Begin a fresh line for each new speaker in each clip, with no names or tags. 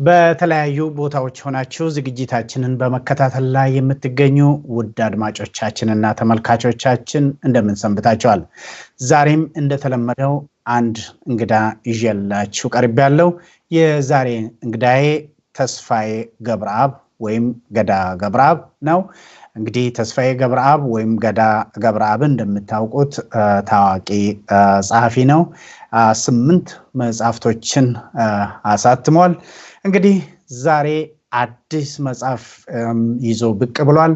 በተለያዩ ቦታዎች ሆናችሁ ዝግጅታችንን በመከታተል ላይ የምትገኙ ውድ አድማጮቻችንና ተመልካቾቻችን እንደምን ሰንብታችኋል? ዛሬም እንደተለመደው አንድ እንግዳ ይዤላችሁ ቀርቤያለሁ። የዛሬ እንግዳዬ ተስፋዬ ገብረአብ ወይም ገዳ ገብረአብ ነው። እንግዲህ ተስፋዬ ገብረአብ ወይም ገዳ ገብረአብ እንደምታውቁት ታዋቂ ጸሐፊ ነው። 8 መጽሐፍቶችን አሳትሟል። እንግዲህ ዛሬ አዲስ መጽሐፍ ይዞ ብቅ ብሏል።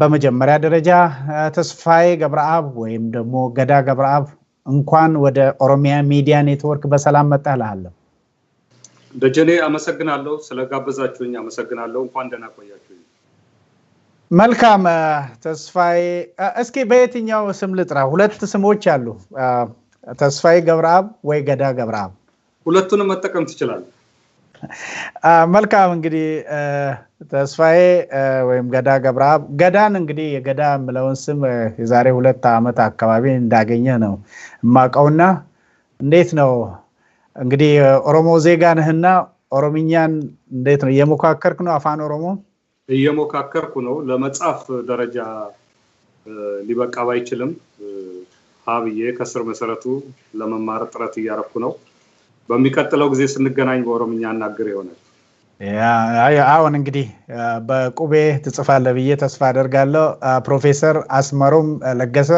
በመጀመሪያ ደረጃ ተስፋዬ ገብረአብ ወይም ደግሞ ገዳ ገብረአብ እንኳን ወደ ኦሮሚያ ሚዲያ ኔትወርክ በሰላም መጣህ።
ደጀኔ አመሰግናለሁ፣ ስለጋበዛችሁኝ አመሰግናለሁ። እንኳን ደህና ቆያችሁኝ።
መልካም ተስፋዬ፣ እስኪ በየትኛው ስም ልጥራ? ሁለት ስሞች አሉ፣ ተስፋዬ ገብረአብ ወይ ገዳ ገብረአብ?
ሁለቱንም መጠቀም ትችላለህ።
መልካም እንግዲህ ተስፋዬ ወይም ገዳ ገብረአብ፣ ገዳን እንግዲህ የገዳ የምለውን ስም የዛሬ 2 ዓመት አካባቢ እንዳገኘ ነው የማውቀውና እንዴት ነው እንግዲህ ኦሮሞ ዜጋ ነህና ኦሮምኛን እንዴት ነው እየሞካከርክ ነው? አፋን ኦሮሞ
እየሞካከርኩ ነው። ለመጻፍ ደረጃ ሊበቃ ባይችልም ሀብዬ ከስር መሰረቱ ለመማር ጥረት እያደረኩ ነው። በሚቀጥለው ጊዜ ስንገናኝ በኦሮምኛ እናገር ይሆናል።
አሁን እንግዲህ በቁቤ ትጽፋለህ ብዬ ተስፋ አደርጋለሁ። ፕሮፌሰር አስመሮም ለገሰ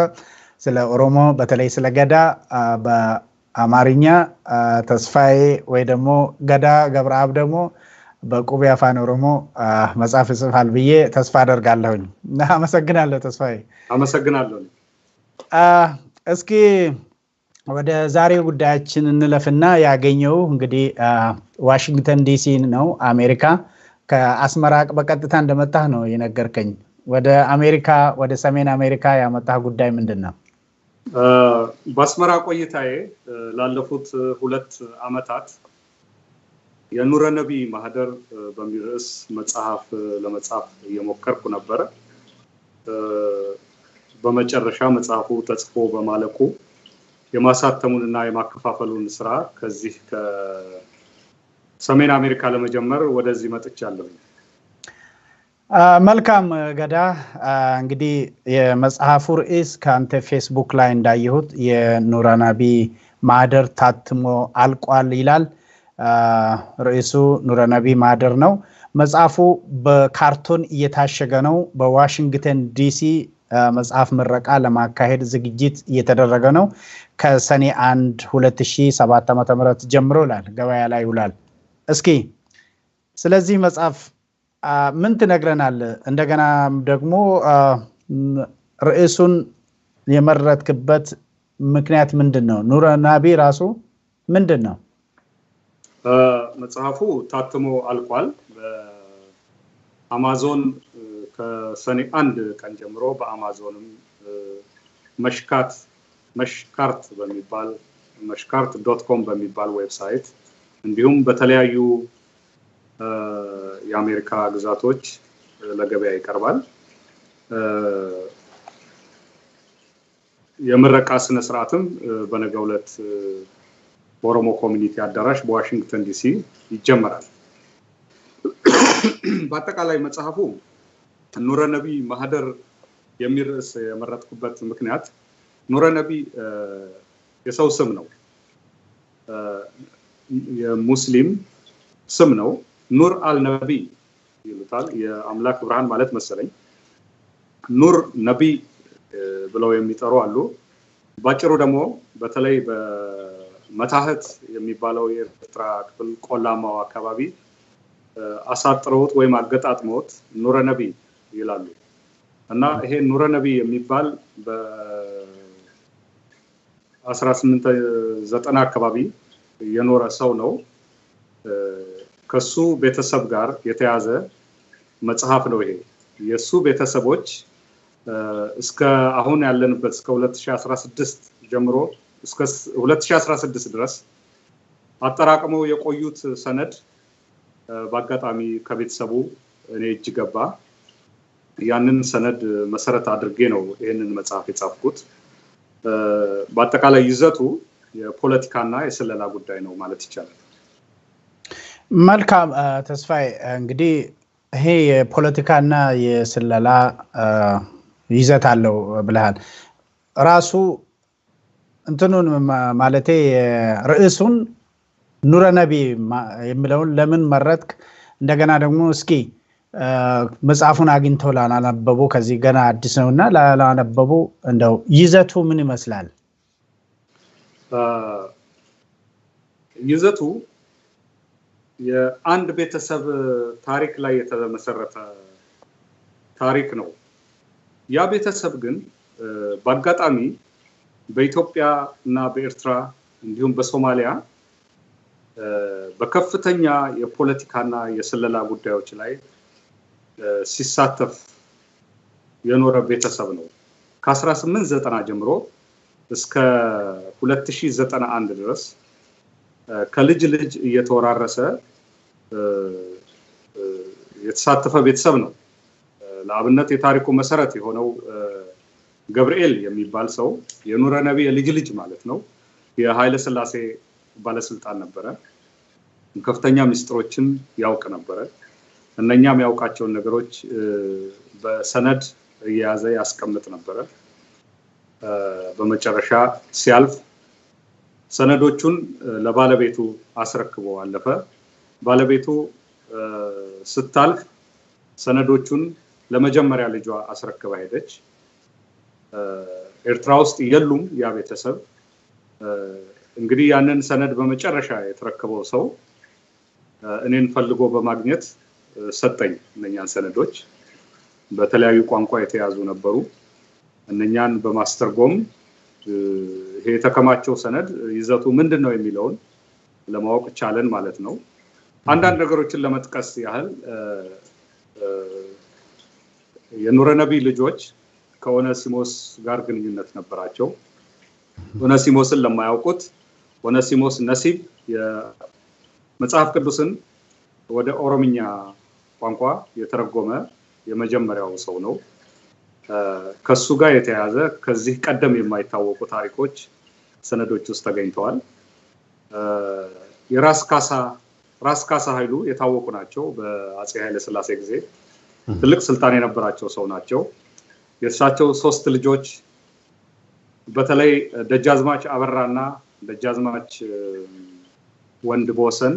ስለ ኦሮሞ በተለይ ስለ ገዳ በአማርኛ፣ ተስፋዬ ወይ ደግሞ ገዳ ገብረአብ ደግሞ በቁቤ አፋን ኦሮሞ መጽሐፍ ይጽፋል ብዬ ተስፋ አደርጋለሁኝ። አመሰግናለሁ ተስፋዬ።
አመሰግናለሁ።
እስኪ ወደ ዛሬው ጉዳያችን እንለፍና ያገኘው እንግዲህ ዋሽንግተን ዲሲ ነው፣ አሜሪካ። ከአስመራ በቀጥታ እንደመጣህ ነው የነገርከኝ። ወደ አሜሪካ ወደ ሰሜን አሜሪካ ያመጣህ ጉዳይ ምንድነው?
በአስመራ ቆይታዬ ላለፉት 2 ዓመታት የኑረ ነቢ ማህደር በሚል ርዕስ መጽሐፍ ለመጻፍ እየሞከርኩ ነበረ። በመጨረሻ መጽሐፉ ተጽፎ በማለቁ የማሳተሙንና የማከፋፈሉን ስራ ከዚህ ከሰሜን አሜሪካ ለመጀመር ወደዚህ መጥቻለሁ።
መልካም ገዳ፣ እንግዲህ የመጽሐፉ ርዕስ ከአንተ ፌስቡክ ላይ እንዳየሁት የኑረ ነቢ ማህደር ታትሞ አልቋል ይላል። ርዕሱ ኑረ ነቢ ማህደር ነው። መጽሐፉ በካርቶን እየታሸገ ነው። በዋሽንግተን ዲሲ መጽሐፍ ምረቃ ለማካሄድ ዝግጅት እየተደረገ ነው። ከሰኔ 1 2007 ዓ.ም ጀምሮ ይላል ገበያ ላይ ይውላል። እስኪ ስለዚህ መጽሐፍ ምን ትነግረናል? እንደገና ደግሞ ርዕሱን የመረጥክበት ምክንያት ምንድነው? ኑረ ነቢ ራሱ ምንድነው?
መጽሐፉ ታትሞ አልቋል። በአማዞን ከሰኔ 1 ቀን ጀምሮ በአማዞንም መሽካርት በሚባል meshkart.com በሚባል ዌብሳይት እንዲሁም በተለያዩ የአሜሪካ ግዛቶች ለገበያ ይቀርባል። የምረቃ ስነ ስርዓትም በነገው ዕለት በኦሮሞ ኮሚኒቲ አዳራሽ በዋሽንግተን ዲሲ ይጀመራል። በአጠቃላይ መጽሐፉ ኑረ ነቢ ማህደር የሚል ርዕስ የመረጥኩበት ምክንያት ኑረ ነቢ የሰው ስም ነው፣ የሙስሊም ስም ነው። ኑር አልነቢ ይሉታል፣ የአምላክ ብርሃን ማለት መሰለኝ። ኑር ነቢ ብለው የሚጠሩ አሉ። ባጭሩ ደግሞ በተለይ በመታህት የሚባለው የኤርትራ ክፍል ቆላማው አካባቢ አሳጥረውት ወይም አገጣጥመውት ኑረ ነቢ ይላሉ። እና ይሄ ኑረ ነቢ የሚባል በ1890 አካባቢ የኖረ ሰው ነው። ከሱ ቤተሰብ ጋር የተያዘ መጽሐፍ ነው ይሄ። የሱ ቤተሰቦች እስከ አሁን ያለንበት እስከ 2016 ጀምሮ እስከ 2016 ድረስ አጠራቅመው የቆዩት ሰነድ በአጋጣሚ ከቤተሰቡ እኔ እጅ ገባ። ያንን ሰነድ መሰረት አድርጌ ነው ይሄንን መጽሐፍ የጻፍኩት። በአጠቃላይ ይዘቱ የፖለቲካና የስለላ ጉዳይ ነው ማለት ይቻላል።
መልካም ተስፋዬ እንግዲህ ይሄ የፖለቲካና የስለላ ይዘት አለው ብለሃል ራሱ እንትኑን ማለቴ ርዕሱን ኑረ ነቢ የሚለውን ለምን መረጥክ እንደገና ደግሞ እስኪ መጽሐፉን አግኝተው ላነበቡ ከዚህ ገና አዲስ ነውና ላነበቡ እንደው ይዘቱ ምን ይመስላል
ይዘቱ የአንድ ቤተሰብ ታሪክ ላይ የተመሰረተ ታሪክ ነው ያ ቤተሰብ ግን በአጋጣሚ በኢትዮጵያ እና በኤርትራ እንዲሁም በሶማሊያ በከፍተኛ የፖለቲካና የስለላ ጉዳዮች ላይ ሲሳተፍ የኖረ ቤተሰብ ነው ከ1890 ጀምሮ እስከ 2091 ድረስ ከልጅ ልጅ እየተወራረሰ የተሳተፈ ቤተሰብ ነው ለአብነት የታሪኩ መሰረት የሆነው ገብርኤል የሚባል ሰው የኑረ ነቢ የልጅ ልጅ ማለት ነው የኃይለ ሥላሴ ባለስልጣን ነበረ ከፍተኛ ሚስጥሮችን ያውቅ ነበረ እነኛም ያውቃቸው ነገሮች በሰነድ እያያዘ ያስቀምጥ ነበረ በመጨረሻ ሲያልፍ ሰነዶቹን ለባለቤቱ አስረክቦ አለፈ ባለቤቱ ስታልፍ ሰነዶቹን ለመጀመሪያ ልጇ አስረክባ ሄደች ኤርትራ ውስጥ የሉም ያ ቤተሰብ እንግዲህ ያንን ሰነድ በመጨረሻ የተረከበው ሰው እኔን ፈልጎ በማግኘት ሰጠኝ እነኛን ሰነዶች በተለያዩ ቋንቋ የተያዙ ነበሩ እነኛን በማስተርጎም ይሄ የተከማቸው ሰነድ ይዘቱ ምንድነው የሚለውን ለማወቅ ቻለን ማለት ነው አንዳንድ ነገሮችን ለመጥቀስ ያህል የኑረ ነቢ ልጆች ከኦነሲሞስ ጋር ግንኙነት ነበራቸው ኦነሲሞስን ለማያውቁት ኦነሲሞስ ነሲብ የመጽሐፍ ቅዱስን ወደ ኦሮምኛ ቋንቋ የተረጎመ የመጀመሪያው ሰው ነው ከሱ ጋር የተያዘ ከዚህ ቀደም የማይታወቁ ታሪኮች ሰነዶች ውስጥ ተገኝተዋል የራስ ካሳ ኃይሉ የታወቁ ናቸው በአጼ ኃይለ ሥላሴ ጊዜ ትልቅ ስልጣን የነበራቸው ሰው ናቸው የእሳቸው 3 ልጆች በተለይ ደጃዝማች አበራና ደጃዝማች ወንድ ቦሰን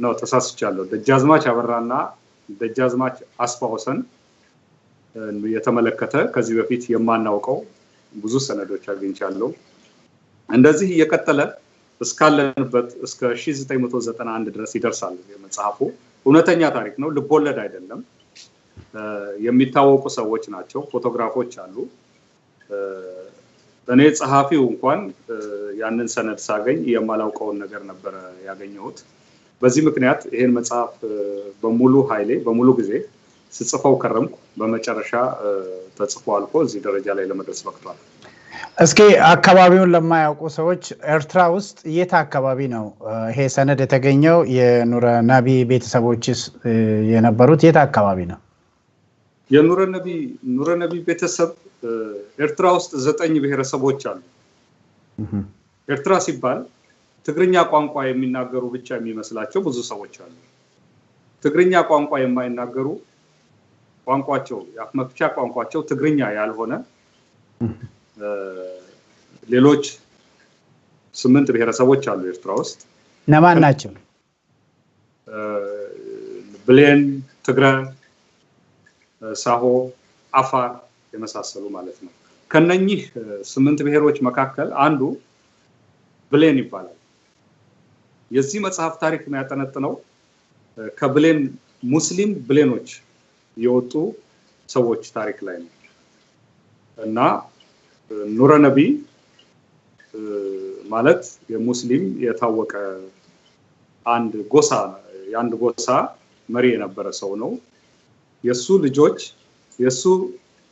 ነው ተሳስቻለሁ ደጃዝማች አበራና ደጃዝማች አስፋውሰን የተመለከተ ከዚህ በፊት የማናውቀው ብዙ ሰነዶች አግኝቻለሁ እንደዚህ እየቀጠለ እስካለንበት እስከ 1991 ድረስ ይደርሳል የመጽሐፉ እውነተኛ ታሪክ ነው ልቦለድ አይደለም የሚታወቁ ሰዎች ናቸው ፎቶግራፎች አሉ እኔ ጸሐፊው እንኳን ያንን ሰነድ ሳገኝ የማላውቀውን ነገር ነበር ያገኘሁት በዚህ ምክንያት ይሄን መጽሐፍ በሙሉ ኃይሌ በሙሉ ጊዜ ስጽፈው ከረምኩ በመጨረሻ ተጽፎ አልፎ እዚህ ደረጃ ላይ ለመድረስ በቅቷል
እስኪ አካባቢውን ለማያውቁ ሰዎች ኤርትራ ውስጥ የት አካባቢ ነው ይሄ ሰነድ የተገኘው የኑረ ነቢ ቤተሰቦችስ የነበሩት የት አካባቢ ነው
የኑረ ነቢ ቤተሰብ ኤርትራ ውስጥ 9 ብሔረሰቦች አሉ ኤርትራ ሲባል ትግርኛ ቋንቋ የሚናገሩ ብቻ የሚመስላቸው ብዙ ሰዎች አሉ ትግርኛ ቋንቋ የማይናገሩ ቋንቋቸው ያፍመፍቻ ቋንቋቸው ትግርኛ ያልሆነ ሌሎች 8 ብሔረሰቦች አሉ ኤርትራ ውስጥ
ነማን ናቸው
ብሌን ትግረ ሳሆ አፋር የመሳሰሉ ማለት ነው ከነኚህ 8 ብሔሮች መካከል አንዱ ብሌን ይባላል የዚህ መጽሐፍ ታሪክ ነው ያጠነጥነው ከብሌን ሙስሊም ብሌኖች የወጡ ሰዎች ታሪክ ላይ ነው እና ኑረ ነቢ ማለት የሙስሊም የታወቀ አንድ ጎሳ መሪ የነበረ ሰው ነው የሱ ልጆች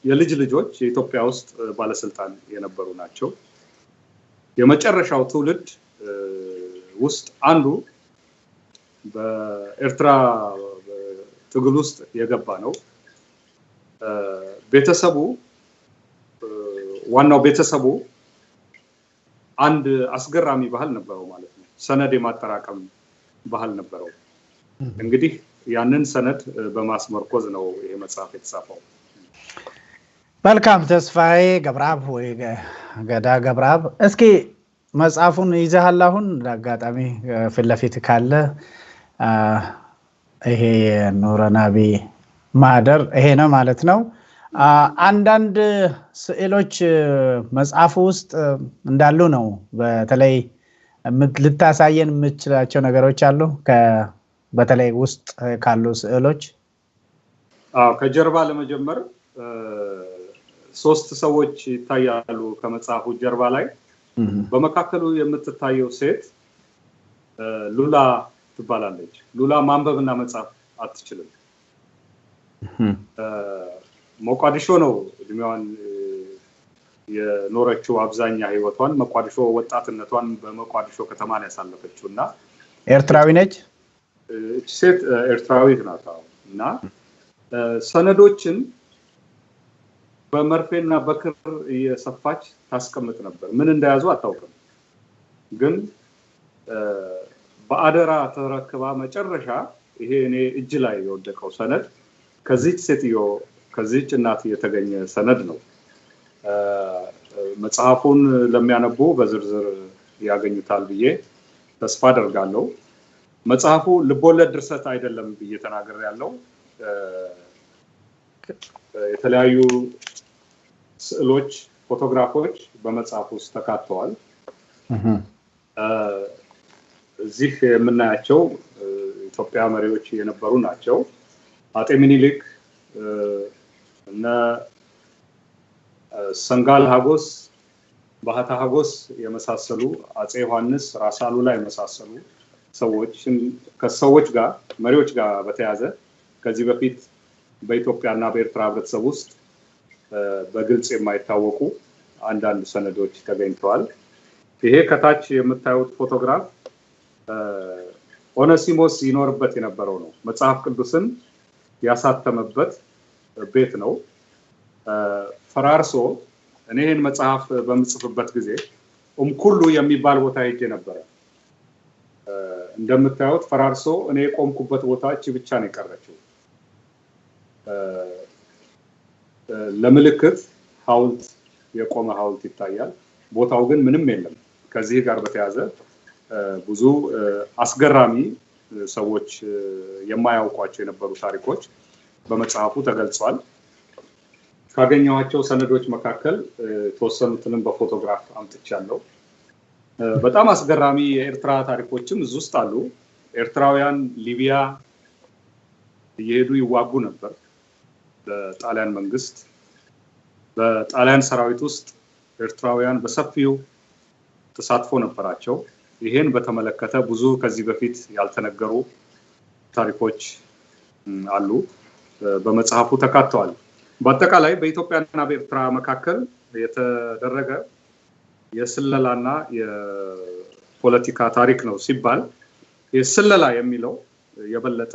የልጅ ልጆች የኢትዮጵያ ውስጥ ባለስልጣን የነበሩ ናቸው የመጨረሻው ትውልድ ውስጥ አንዱ በኤርትራ ትግል ውስጥ የገባ ነው ዋናው ቤተሰቡ አንድ አስገራሚ ባህል ነበረው ማለት ነው ሰነድ የማጠራቀም ባህል ነበረው። እንግዲህ ያንን ሰነድ በማስመርኮዝ ነው ይሄ መጽሐፍ የተጻፈው።
መልካም ተስፋዬ ገብረአብ ወይ ገዳ ገብረአብ፣ እስኪ መጽሐፉን ይዘሃል? አሁን አጋጣሚ ፊት ለፊት ካለ ይሄ ኑረናቢ ማህደር ይሄ ነው ማለት ነው። አንዳንድ ስዕሎች መጽሐፉ ውስጥ እንዳሉ ነው። በተለይ ልታሳየን የምትችላቸው ነገሮች አሉ? በተለይ ውስጥ ካሉ ስዕሎች
ከጀርባ ለመጀመር 3 ሰዎች ይታያሉ ከመጽሐፉ ጀርባ ላይ። በመካከሉ የምትታየው ሴት ሉላ ትባላለች። ሉላ ማንበብና መጻፍ አትችልም። ሞቃዲሾ ነው እድሜዋን የኖረችው። አብዛኛ ህይወቷን ሞቃዲሾ፣ ወጣትነቷን በሞቃዲሾ ከተማ ላይ ያሳለፈችውና
ኤርትራዊ ነች።
እቺ ሴት ኤርትራዊት ናት። እና ሰነዶችን በመርፌና በክር እየሰፋች ታስቀምጥ ነበር። ምን እንደያዙ አታውቅም፣ ግን በአደራ ተረክባ መጨረሻ ይሄ እኔ እጅ ላይ የወደቀው ሰነድ ከዚህች ሴትዮ ከዚህች እናት የተገኘ ሰነድ ነው። መጽሐፉን ለሚያነቡ በዝርዝር ያገኙታል ብዬ ተስፋ አደርጋለሁ። መጽሐፉ ልቦለድ ድርሰት አይደለም ብዬ ተናግሬያለሁ። የተለያዩ ስዕሎች፣ ፎቶግራፎች በመጽሐፉ ውስጥ ተካተዋል። እዚህ የምናያቸው ኢትዮጵያ መሪዎች የነበሩ ናቸው። አጤ ምኒልክ፣ እነ ሰንጋል ሀጎስ፣ ባህታ ሀጎስ የመሳሰሉ፣ አጼ ዮሐንስ፣ ራስ አሉላ የመሳሰሉ ከሰዎች ጋር መሪዎች ጋር በተያዘ ከዚህ በፊት በኢትዮጵያና በኤርትራ ህብረተሰብ ውስጥ በግልጽ የማይታወቁ አንዳንድ ሰነዶች ተገኝተዋል። ይሄ ከታች የምታዩት ፎቶግራፍ ኦነሲሞስ ይኖርበት የነበረው ነው። መጽሐፍ ቅዱስን ያሳተመበት ቤት ነው። ፈራርሶ እኔ ይህን መጽሐፍ በምጽፍበት ጊዜ ኡምኩሉ የሚባል ቦታ ሄጄ ነበረ። እንደምታዩት ፈራርሶ እኔ የቆምኩበት ቦታ እቺ ብቻ ነው የቀረችው። ለምልክት ሐውልት የቆመ ሐውልት ይታያል። ቦታው ግን ምንም የለም። ከዚህ ጋር በተያያዘ ብዙ አስገራሚ ሰዎች የማያውቋቸው የነበሩ ታሪኮች በመጽሐፉ ተገልጿል። ካገኘኋቸው ሰነዶች መካከል ተወሰኑትንም በፎቶግራፍ አምጥቻለሁ። በጣም አስገራሚ የኤርትራ ታሪኮችም እዚህ ውስጥ አሉ። ኤርትራውያን ሊቢያ እየሄዱ ይዋጉ ነበር በጣሊያን መንግስት። በጣሊያን ሰራዊት ውስጥ ኤርትራውያን በሰፊው ተሳትፎ ነበራቸው። ይሄን በተመለከተ ብዙ ከዚህ በፊት ያልተነገሩ ታሪኮች አሉ፣ በመጽሐፉ ተካተዋል። በአጠቃላይ በኢትዮጵያና በኤርትራ መካከል የተደረገ የስለላና የፖለቲካ ታሪክ ነው ሲባል የስለላ የሚለው የበለጠ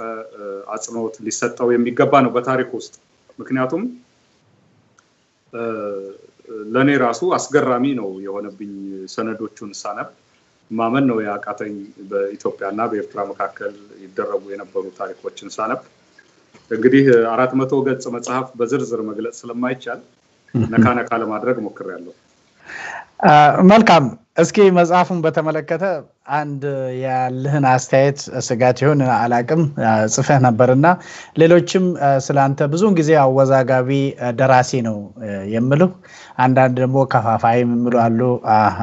አጽንኦት ሊሰጠው የሚገባ ነው በታሪክ ውስጥ። ምክንያቱም ለኔ ራሱ አስገራሚ ነው የሆነብኝ ሰነዶቹን ሳነብ። ማመን ነው ያቃተኝ በኢትዮጵያና በኤርትራ መካከል ይደረጉ የነበሩ ታሪኮችን ሳነብ። እንግዲህ 400 ገጽ መጽሐፍ በዝርዝር መግለጽ ስለማይቻል ነካነካ ለማድረግ ሞክሬያለሁ።
መልካም። እስኪ መጽሐፉን በተመለከተ አንድ ያለህን አስተያየት ስጋት ይሆን አላቅም ጽፈህ ነበርና ሌሎችም ስላንተ ብዙውን ጊዜ አወዛጋቢ ደራሲ ነው የሚሉ፣ አንዳንድ ደግሞ ከፋፋይ የሚሉ አሉ።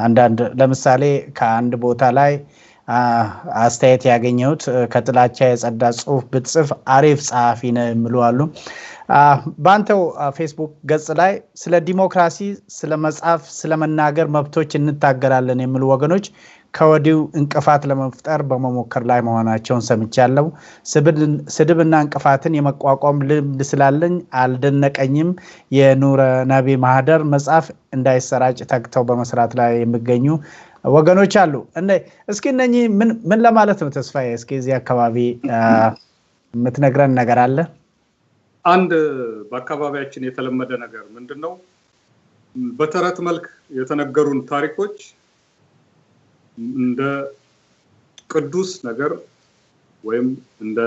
አንዳንድ ለምሳሌ ከአንድ ቦታ ላይ አስተያየት ያገኘሁት ከጥላቻ የጸዳ ጽሁፍ ብትጽፍ አሪፍ ጸሐፊ ነህ የሚሉ አሉ። በአንተው ፌስቡክ ገጽ ላይ ስለ ዲሞክራሲ፣ ስለ መጻፍ፣ ስለ መናገር መብቶች እንታገላለን የሚሉ ወገኖች ከወዲሁ እንቅፋት ለመፍጠር በመሞከር ላይ መሆናቸውን ሰምቻለሁ። ስድብና እንቅፋትን የመቋቋም ልምድ ስላለኝ አልደነቀኝም። የኑረናቢ ማህደር መጽሐፍ እንዳይሰራጭ ተግተው በመስራት ላይ የሚገኙ ወገኖች አሉ። እስኪ እነኚህ ምን ለማለት ነው ተስፋዬ? እስኪ እዚህ አካባቢ የምትነግረን ነገር አለ?
አንድ በአካባቢያችን የተለመደ ነገር ምንድነው? በተረት መልክ የተነገሩን ታሪኮች እንደ ቅዱስ ነገር ወይም እንደ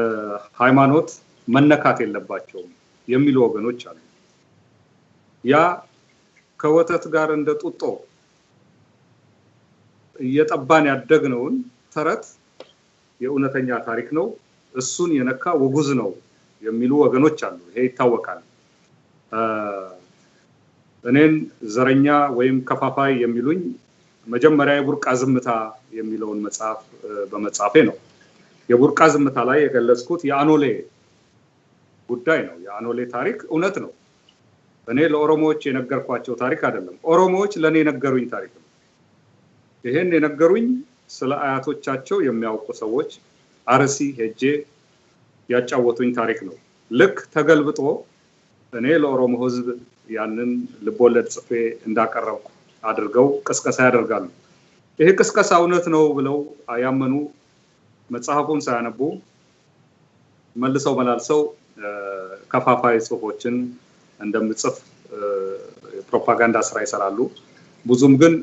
ሃይማኖት መነካት የለባቸውም የሚሉ ወገኖች አሉ። ያ ከወተት ጋር እንደ ጡጦ እየጠባን ያደግነውን ተረት የእውነተኛ ታሪክ ነው፣ እሱን የነካ ውጉዝ ነው የሚሉ ወገኖች አሉ። ይሄ ይታወቃል። እኔን ዘረኛ ወይም ከፋፋይ የሚሉኝ መጀመሪያ የቡርቃ ዝምታ የሚለውን መጽሐፍ በመጻፌ ነው። የቡርቃ ዝምታ ላይ የገለጽኩት የአኖሌ ጉዳይ ነው። የአኖሌ ታሪክ እውነት ነው። እኔ ለኦሮሞዎች የነገርኳቸው ታሪክ አይደለም። ኦሮሞዎች ለኔ የነገሩኝ ታሪክ ነው። ይሄን የነገሩኝ ስለ አያቶቻቸው የሚያውቁ ሰዎች አርሲ ሄጄ ያጫወቱኝ ታሪክ ነው። ልክ ተገልብጦ እኔ ለኦሮሞ ሕዝብ ያንን ልቦለድ ጽፌ እንዳቀረብኩ አድርገው ቅስቀሳ ያደርጋሉ። ይሄ ቅስቀሳ እውነት ነው ብለው ያመኑ መጽሐፉን ሳያነቡ መልሰው መላልሰው ከፋፋይ ጽሁፎችን እንደምጽፍ ፕሮፓጋንዳ ስራ ይሰራሉ። ብዙም ግን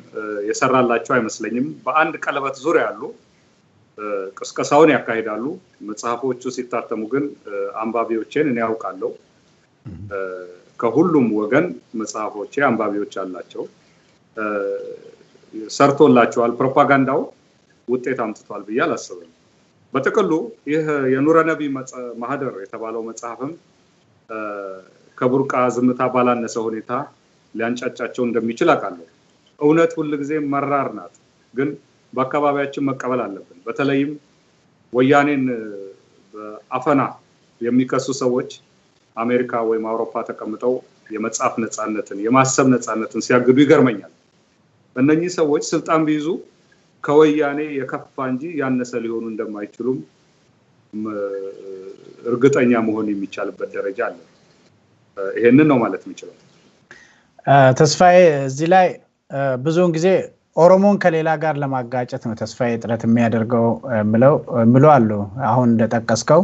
የሰራላቸው አይመስለኝም። በአንድ ቀለበት ዙሪያ ያሉ ቅስቀሳውን ያካሂዳሉ። መጽሐፎቹ ሲታተሙ ግን አንባቢዎችን እኔ ያውቃለሁ። ከሁሉም ወገን መጽሐፎቼ አንባቢዎች አላቸው። ሰርቶላቸዋል። ፕሮፓጋንዳው ውጤት አምጥቷል ብዬ አላስብም። በጥቅሉ ይህ የኑረነቢ ማህደር የተባለው መጽሐፍም ከቡርቃ ዝምታ ባላነሰ ሁኔታ ሊያንጫጫቸው እንደሚችል አውቃለሁ። እውነት ሁልጊዜ መራር ናት፣ ግን በአካባቢያችን መቀበል አለብን። በተለይም ወያኔን በአፈና የሚከሱ ሰዎች አሜሪካ ወይም አውሮፓ ተቀምጠው የመጽሐፍ ነፃነትን የማሰብ ነፃነትን ሲያግዱ ይገርመኛል። እነኚህ ሰዎች ስልጣን ቢይዙ ከወያኔ የከፋ እንጂ ያነሰ ሊሆኑ እንደማይችሉም እርግጠኛ መሆን የሚቻልበት ደረጃ አለ። ይሄንን ነው ማለት የምችለው።
ተስፋዬ እዚህ ላይ ብዙውን ጊዜ ኦሮሞን ከሌላ ጋር ለማጋጨት ነው ተስፋዬ ጥረት የሚያደርገው ምለው አሉ። አሁን እንደጠቀስከው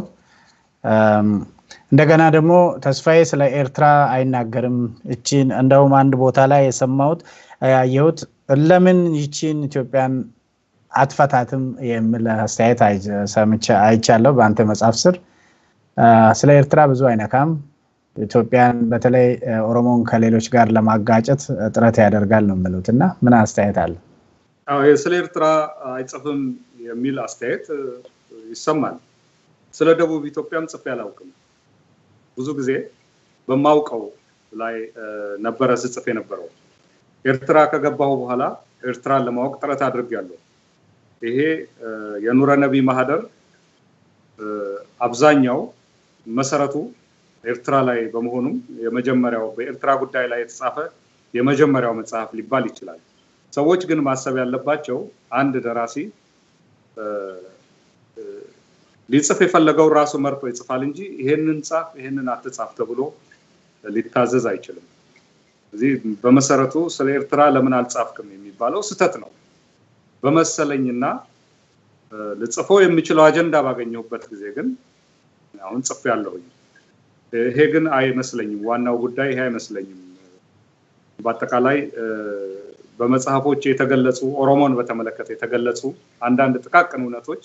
እንደገና ደግሞ ተስፋዬ ስለ ኤርትራ አይናገርም። እቺን እንደውም አንድ ቦታ ላይ የሰማሁት ያየሁት ለምን ይቺን ኢትዮጵያን አትፈታትም የሚል አስተያየት አይቻለሁ በአንተ መጽሐፍ ስር። ስለ ኤርትራ ብዙ አይነካም፣ ኢትዮጵያን በተለይ ኦሮሞን ከሌሎች ጋር ለማጋጨት ጥረት ያደርጋል ነው የሚሉትና ምን አስተያየት አለ?
ስለ ኤርትራ አይጽፍም የሚል አስተያየት ይሰማል። ስለ ደቡብ ኢትዮጵያም ጽፌ አላውቅም። ብዙ ጊዜ በማውቀው ላይ ነበረ ስጽፍ የነበረው። ኤርትራ ከገባሁ በኋላ ኤርትራን ለማወቅ ጥረት አድርጌያለሁ። ይሄ የኑረነቢ ማህደር አብዛኛው መሰረቱ ኤርትራ ላይ በመሆኑም የመጀመሪያው በኤርትራ ጉዳይ ላይ የተጻፈ የመጀመሪያው መጽሐፍ ሊባል ይችላል። ሰዎች ግን ማሰብ ያለባቸው አንድ ደራሲ ሊጽፍ የፈለገው ራሱ መርጦ ይጽፋል እንጂ ይሄንን ጻፍ ይሄንን አትጻፍ ተብሎ ሊታዘዝ አይችልም። እዚህ በመሰረቱ ስለ ኤርትራ ለምን አልጻፍክም የሚባለው ስህተት ነው በመሰለኝና ልጽፈው የሚችለው አጀንዳ ባገኘሁበት ጊዜ ግን አሁን ጽፌያለሁኝ። ይሄ ግን አይመስለኝም። ዋናው ጉዳይ ይሄ አይመስለኝም። በአጠቃላይ በመጽሐፎች የተገለጹ ኦሮሞን በተመለከተ የተገለጹ አንዳንድ ጥቃቅን እውነቶች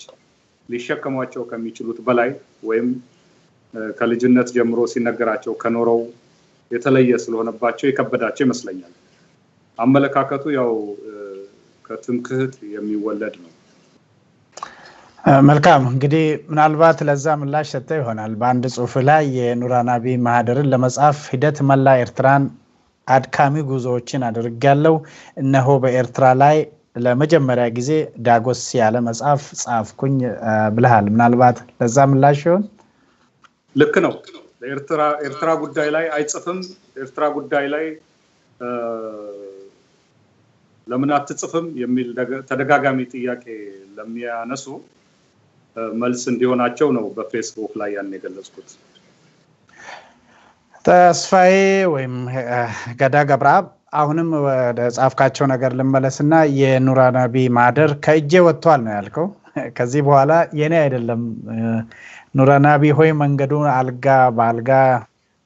ሊሸከሟቸው ከሚችሉት በላይ ወይም ከልጅነት ጀምሮ ሲነገራቸው ከኖረው የተለየ ስለሆነባቸው የከበዳቸው ይመስለኛል። አመለካከቱ ያው ከትምክህት የሚወለድ ነው።
መልካም እንግዲህ ምናልባት ለዛ ምላሽ ሰጥተህ ይሆናል። በአንድ ጽሁፍ ላይ የኑረነቢ ማህደርን ለመጻፍ ሂደት መላ ኤርትራን አድካሚ ጉዞዎችን አድርጌያለሁ፣ እነሆ በኤርትራ ላይ ለመጀመሪያ ጊዜ ዳጎስ ያለ መጽሐፍ ጻፍኩኝ ብለሃል። ምናልባት ለዛ ምላሽ ይሆን?
ልክ ነው። ኤርትራ ጉዳይ ላይ አይጽፍም፣ ኤርትራ ጉዳይ ላይ ለምን አትጽፍም የሚል ተደጋጋሚ ጥያቄ ለሚያነሱ መልስ እንዲሆናቸው ነው በፌስቡክ ላይ ያን የገለጽኩት።
ተስፋዬ ወይም ገዳ ገብረአብ አሁንም ወደ ጻፍካቸው ነገር ልመለስና የኑረነቢ ማህደር ከእጄ ወጥቷል ነው ያልከው። ከዚህ በኋላ የኔ አይደለም ኑረነቢ ሆይ መንገዱን አልጋ ባልጋ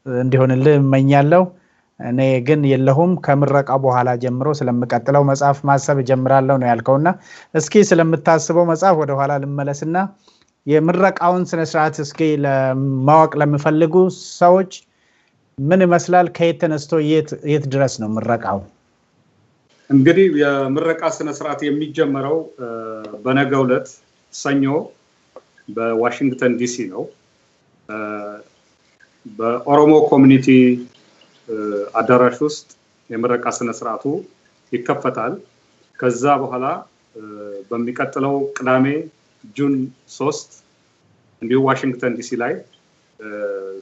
እንዲሆንልህ እመኛለሁ። እኔ ግን የለሁም ከምረቃ በኋላ ጀምሮ ስለምቀጥለው መጽሐፍ ማሰብ ጀምራለሁ ነው ያልከውና እስኪ ስለምታስበው መጽሐፍ ወደ ኋላ ልመለስና የምረቃውን ስነ ስርዓት እስኪ ለማወቅ ለሚፈልጉ ሰዎች ምን ይመስላል? ከየት ተነስቶ የት ድረስ ነው ምረቃው?
እንግዲህ የምረቃ ስነ ስርዓት የሚጀመረው በነገው ዕለት ሰኞ በዋሽንግተን ዲሲ ነው። በኦሮሞ ኮሚኒቲ አዳራሽ ውስጥ የምረቃ ስነ ስርዓቱ ይከፈታል። ከዛ በኋላ በሚቀጥለው ቅዳሜ ጁን 3 እንዲሁ ዋሽንግተን ዲሲ ላይ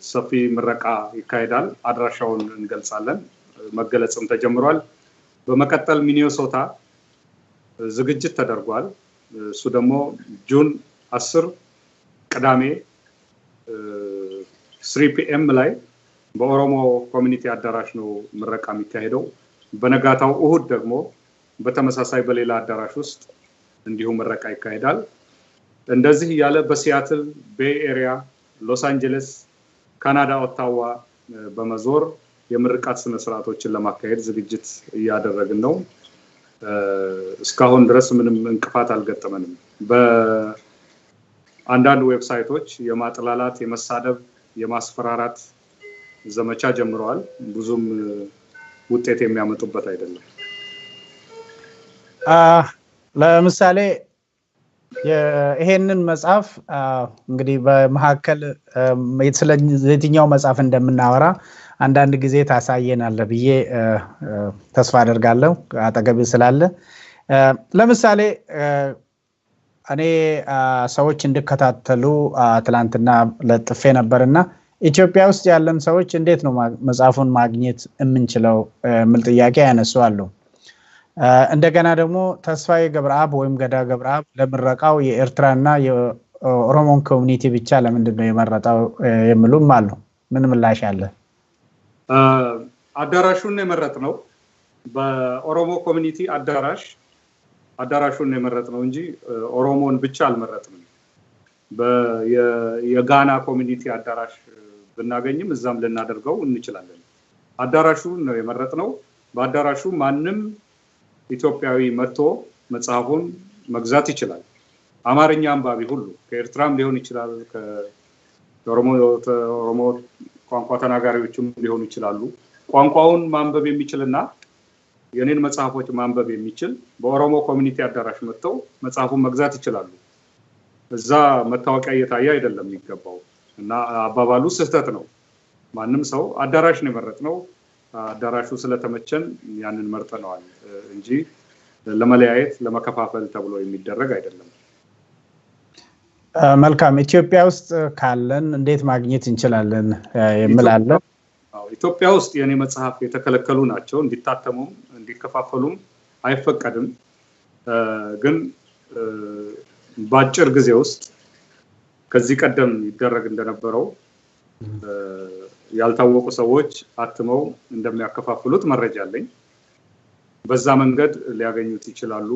ሰፊ ምረቃ ይካሄዳል። አድራሻውን እንገልጻለን። መገለጽም ተጀምሯል። በመቀጠል ሚኒሶታ ዝግጅት ተደርጓል። እሱ ደግሞ ጁን 10 ቅዳሜ 3 PM ላይ በኦሮሞ ኮሚኒቲ አዳራሽ ነው ምረቃ የሚካሄደው። በነጋታው እሁድ ደግሞ በተመሳሳይ በሌላ አዳራሽ ውስጥ እንዲሁ ምረቃ ይካሄዳል። እንደዚህ ያለ በሲያትል ቤይ ኤሪያ፣ ሎስ አንጀለስ፣ ካናዳ ኦታዋ በመዞር የምርቃት ስነ ስርዓቶችን ለማካሄድ ዝግጅት እያደረግን ነው። እስካሁን ድረስ ምንም እንቅፋት አልገጠመንም። በአንዳንድ ዌብሳይቶች የማጥላላት፣ የመሳደብ፣ የማስፈራራት ዘመቻ ጀምረዋል። ብዙም ውጤት የሚያመጡበት አይደለም።
ለምሳሌ ይሄንን መጽሐፍ እንግዲህ በመሐከል ስለየትኛው መጽሐፍ እንደምናወራ አንዳንድ ጊዜ ታሳየናለህ ብዬ ተስፋ አደርጋለሁ አጠገብ ስላለ። ለምሳሌ እኔ ሰዎች እንድከታተሉ ትላንትና ለጥፌ ነበርና ኢትዮጵያ ውስጥ ያለን ሰዎች እንዴት ነው መጽሐፉን ማግኘት የምንችለው ምን ጥያቄ ያነሳሉ። እንደገና ደግሞ ተስፋዬ ገብረአብ ወይም ገዳ ገብረአብ ለምረቃው የኤርትራና የኦሮሞን ኮሚኒቲ ብቻ ለምንድን ነው የመረጠው የሚሉም አሉ። ምን ምላሽ አለ?
አዳራሹን የመረጥነው በኦሮሞ ኮሚኒቲ አዳራሹን የመረጥነው እንጂ ኦሮሞን ብቻ አልመረጥንም። የጋና ኮሚኒቲ አዳራሽ ብናገኝም እዛም ልናደርገው እንችላለን። አዳራሹን ነው የመረጥነው። በአዳራሹ ማንም ኢትዮጵያዊ መጥቶ መጽሐፉን መግዛት ይችላል። አማርኛ አንባቢ ሁሉ ከኤርትራም ሊሆን ይችላል፣ ከኦሮሞ ቋንቋ ተናጋሪዎችም ሊሆኑ ይችላሉ። ቋንቋውን ማንበብ የሚችልና የኔን መጽሐፎች ማንበብ የሚችል በኦሮሞ ኮሚኒቲ አዳራሽ መጥተው መጽሐፉን መግዛት ይችላሉ። እዛ መታወቂያ እየታየ አይደለም የሚገባው እና አባባሉ ስህተት ነው። ማንም ሰው አዳራሽ ነው የመረጥነው። አዳራሹ ስለተመቸን ያንን መርጠነዋል እንጂ ለመለያየት ለመከፋፈል ተብሎ የሚደረግ አይደለም።
መልካም። ኢትዮጵያ ውስጥ ካለን እንዴት ማግኘት እንችላለን የምላለ?
ኢትዮጵያ ውስጥ የኔ መጽሐፍ የተከለከሉ ናቸው። እንዲታተሙም እንዲከፋፈሉም አይፈቀድም። ግን በአጭር ጊዜ ውስጥ ከዚህ ቀደም ይደረግ እንደነበረው ያልታወቁ ሰዎች አትመው እንደሚያከፋፍሉት መረጃ አለኝ። በዛ መንገድ ሊያገኙት ይችላሉ።